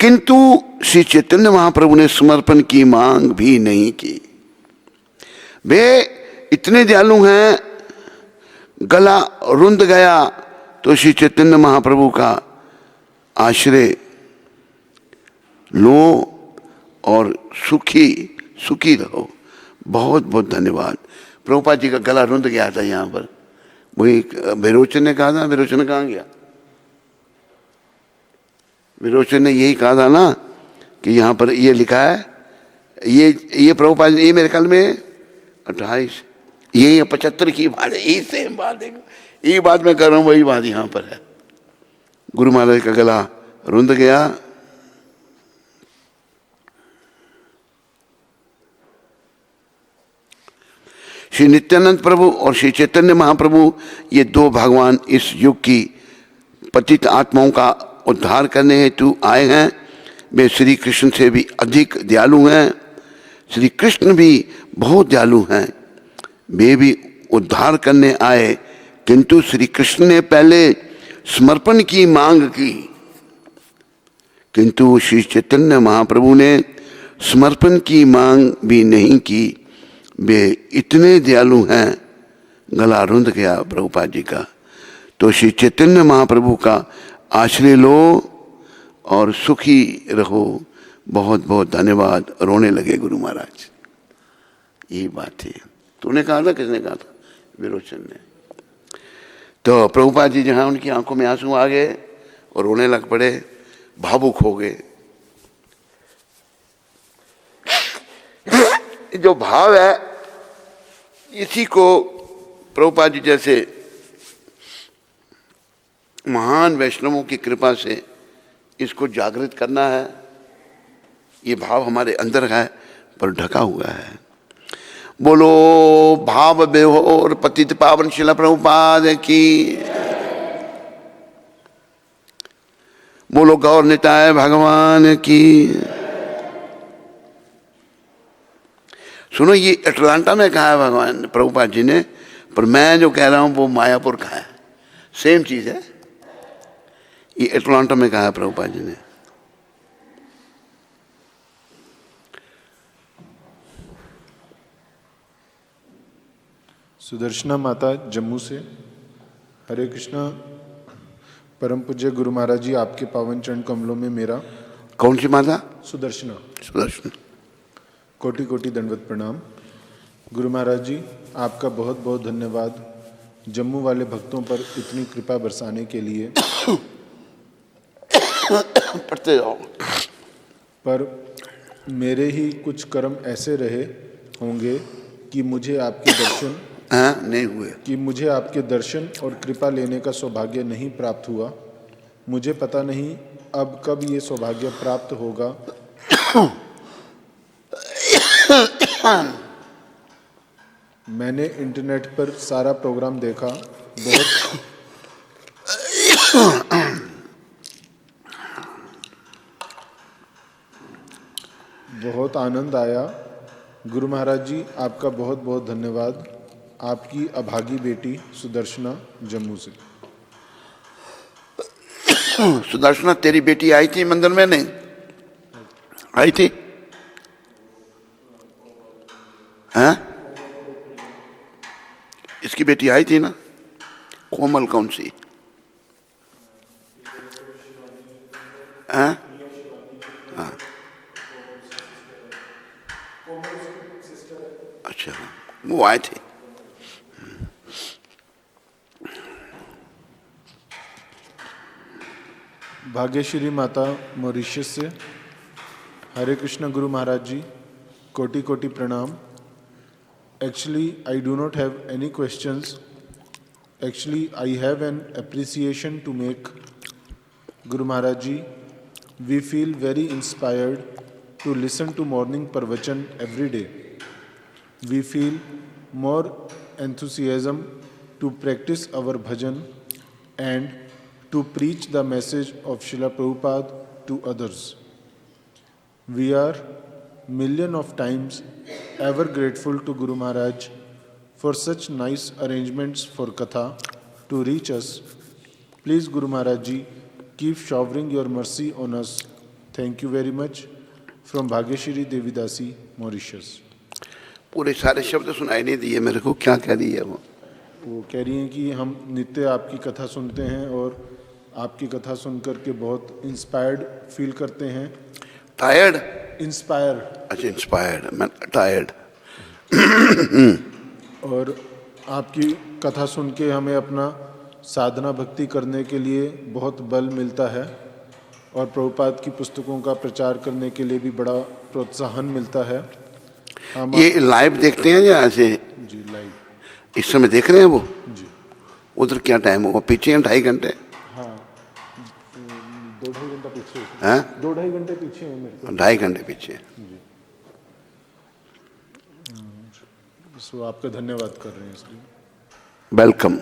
किंतु श्री चैतन्य महाप्रभु ने समर्पण की मांग भी नहीं की। वे इतने दयालु हैं, गला रुंध गया तो श्री चैतन्य महाप्रभु का आश्रय लो और सुखी रहो। बहुत बहुत धन्यवाद। प्रभुपाद जी का गला रुंध गया था यहाँ पर, वही विरोचन ने कहा था। विरोचन कहाँ गया? विरोचन ने यही कहा था ना कि यहाँ पर ये लिखा है, ये प्रभुपाद, ये मेरे ख्याल में 28, ये 75 की बात है, यही सेम बात है, यही बात मैं कर रहा हूँ, वही बात यहाँ पर है। गुरु महाराज का गला रुंध गया। श्री नित्यानंद प्रभु और श्री चैतन्य महाप्रभु, ये दो भगवान इस युग की पतित आत्माओं का उद्धार करने हेतु आए हैं। वे श्री कृष्ण से भी अधिक दयालु हैं। श्री कृष्ण भी बहुत दयालु हैं, वे भी उद्धार करने आए, किंतु श्री कृष्ण ने पहले समर्पण की मांग की, किंतु श्री चैतन्य महाप्रभु ने समर्पण की मांग भी नहीं की। वे इतने दयालु हैं, गला रुंध गया प्रभुपाद जी का। तो श्री चैतन्य महाप्रभु का आश्रय लो और सुखी रहो। बहुत बहुत धन्यवाद। रोने लगे गुरु महाराज। यही बात थी। तूने कहा था, किसने कहा था? विरोचन ने। तो प्रभुपाद जी जहाँ उनकी आंखों में आंसू आ गए और रोने लग पड़े, भावुक हो गए। जो भाव है, इसी को प्रभुपाद जी जैसे महान वैष्णवों की कृपा से इसको जागृत करना है। ये भाव हमारे अंदर है पर ढका हुआ है। बोलो भाव बेहोर पतित पावन शिला प्रभुपाद की। बोलो गौर निताय भगवान की। सुनो, ये अटलांटा में कहा है भगवान प्रभुपाद जी ने, पर मैं जो कह रहा हूं वो मायापुर का है। सेम चीज है। ये अटलांटा में कहा है प्रभुपाद जी ने। सुदर्शना माता जम्मू से। हरे कृष्णा। परम पूज्य गुरु महाराज जी, आपके पावन चरण कमलों में मेरा। कौन सी माता? सुदर्शना। सुदर्शन। कोटि कोटि दंडवत प्रणाम। गुरु महाराज जी, आपका बहुत बहुत धन्यवाद जम्मू वाले भक्तों पर इतनी कृपा बरसाने के लिए। पढ़ते जाओ। पर मेरे ही कुछ कर्म ऐसे रहे होंगे कि मुझे आपके दर्शन नहीं हुए, कि मुझे आपके दर्शन और कृपा लेने का सौभाग्य नहीं प्राप्त हुआ। मुझे पता नहीं अब कब ये सौभाग्य प्राप्त होगा। मैंने इंटरनेट पर सारा प्रोग्राम देखा, बहुत आनंद आया। गुरु महाराज जी, आपका बहुत बहुत धन्यवाद। आपकी अभागी बेटी सुदर्शना, जम्मू से। सुदर्शना, तेरी बेटी आई थी मंदिर में? नहीं आई थी? हैं? इसकी बेटी आई थी ना, कोमल कौन सी? हैं? हाँ, अच्छा, वो आए थे। भाग्यश्री माता मॉरिशस से। हरे कृष्ण गुरु महाराज जी, कोटि कोटि प्रणाम। Actually, I do not have any questions. Actually, I have an appreciation to make. Guru Maharaj Ji, we feel very inspired to listen to morning Parvachan every day. We feel more enthusiasm to practice our bhajan and to preach the message of Srila Prabhupada to others. We are million of times ever grateful to Guru Maharaj for such nice arrangements for Katha to reach us. Please Guru Maharaj Ji, keep showering your mercy on us. Thank you very much. From Bhagyashri Devi Dasi, Mauritius. पूरे सारे शब्द सुनाई नहीं दिए मेरे को, क्या कह रही है वो? वो कह रही हैं कि हम नित्य आपकी कथा सुनते हैं और आपकी कथा सुन करके बहुत इंस्पायर्ड फील करते हैं. टायर्ड? इंस्पायर. अच्छा, इंस्पायर्ड, मैं टायर्ड. और आपकी कथा सुन के हमें अपना साधना भक्ति करने के लिए बहुत बल मिलता है और प्रभुपाद की पुस्तकों का प्रचार करने के लिए भी बड़ा प्रोत्साहन मिलता है. हम ये लाइव देखते हैं या ऐसे? जी लाइव इस समय देख रहे हैं वो? जी. उधर क्या टाइम होगा? पीछे हैं 2.5 घंटे? हाँ, 2-2.5 घंटा पीछे. हैं? 2-2.5 घंटे पीछे है मेरे को. 2.5 घंटे पीछे. सो आपका धन्यवाद कर रहे हैं इसलिए. वेलकम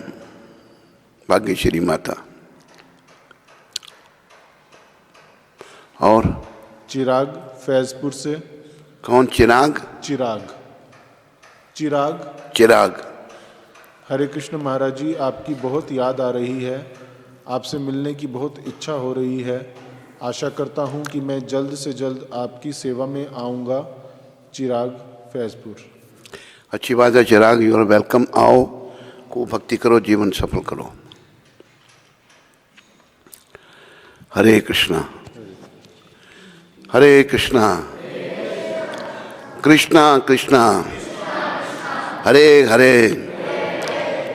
भाग्यश्री माता. और चिराग फैजपुर से. कौन? चिराग? चिराग. चिराग. चिराग. हरे कृष्ण महाराज जी, आपकी बहुत याद आ रही है. आपसे मिलने की बहुत इच्छा हो रही है. आशा करता हूं कि मैं जल्द से जल्द आपकी सेवा में आऊंगा. चिराग फैजपुर. अच्छी बात है चिराग, यू आर वेलकम. आओ, को भक्ति करो, जीवन सफल करो. हरे कृष्णा. हरे कृष्णा. कृष्णा कृष्णा हरे हरे,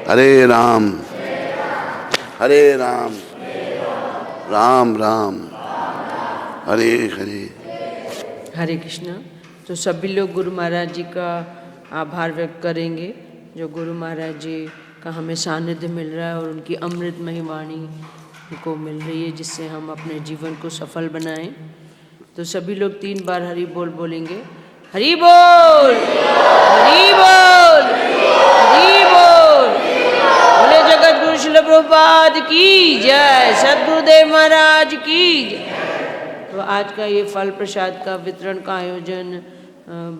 हरे राम राम राम हरे हरे. हरे कृष्णा. तो सभी लोग गुरु महाराज जी का आभार व्यक्त करेंगे जो गुरु महाराज जी का हमें सानिध्य मिल रहा है और उनकी अमृतमयी वाणी को मिल रही है जिससे हम अपने जीवन को सफल बनाएं. तो सभी लोग 3 बार हरि बोल बोलेंगे. हरि बोल, हरि बोल, हरि बोल. बोले जगत गुरु श्रील प्रभुपाद की जय, सद्गुरुदेव महाराज की जय. तो आज का ये फल प्रसाद का वितरण का आयोजन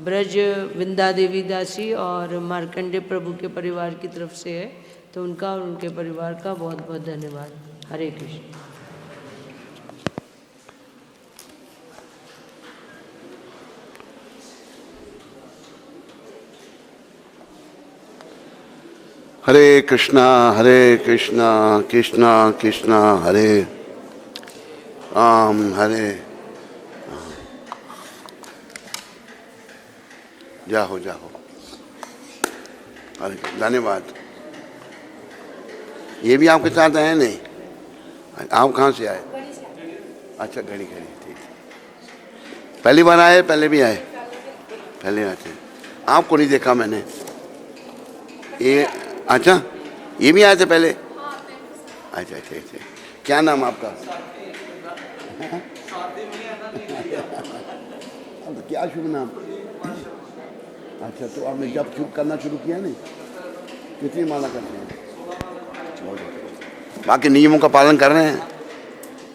ब्रज विंदा देवी दासी और मार्कंडे प्रभु के परिवार की तरफ से है. तो उनका और उनके परिवार का बहुत बहुत धन्यवाद. हरे कृष्ण. हरे कृष्णा कृष्णा कृष्णा हरे राम हरे. जाओ जाओ. अरे धन्यवाद. ये भी आपके साथ आए? नहीं, आप कहाँ से आए? अच्छा, घड़ी घड़ी. ठीक. पहली बार आए? पहले भी आए? पहले आते. आपको नहीं देखा मैंने. ये अच्छा, ये भी आए थे पहले? अच्छा अच्छा अच्छा. क्या नाम आपका? क्या शुभ नाम? अच्छा, तो आपने जब करना शुरू किया नहीं, कितनी माला करते हैं? बाकी नियमों का पालन कर रहे हैं.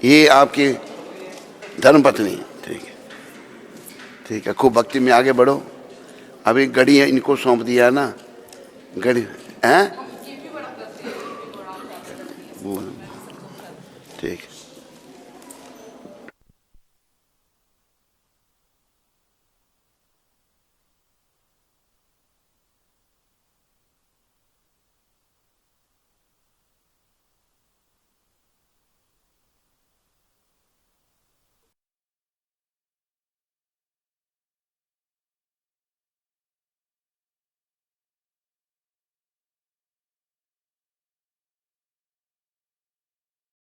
ये आपकी धर्मपत्नी. ठीक है, ठीक है. खूब भक्ति में आगे बढ़ो. अभी घड़ी इनको सौंप दिया ना, घड़ी हैं? ठीक.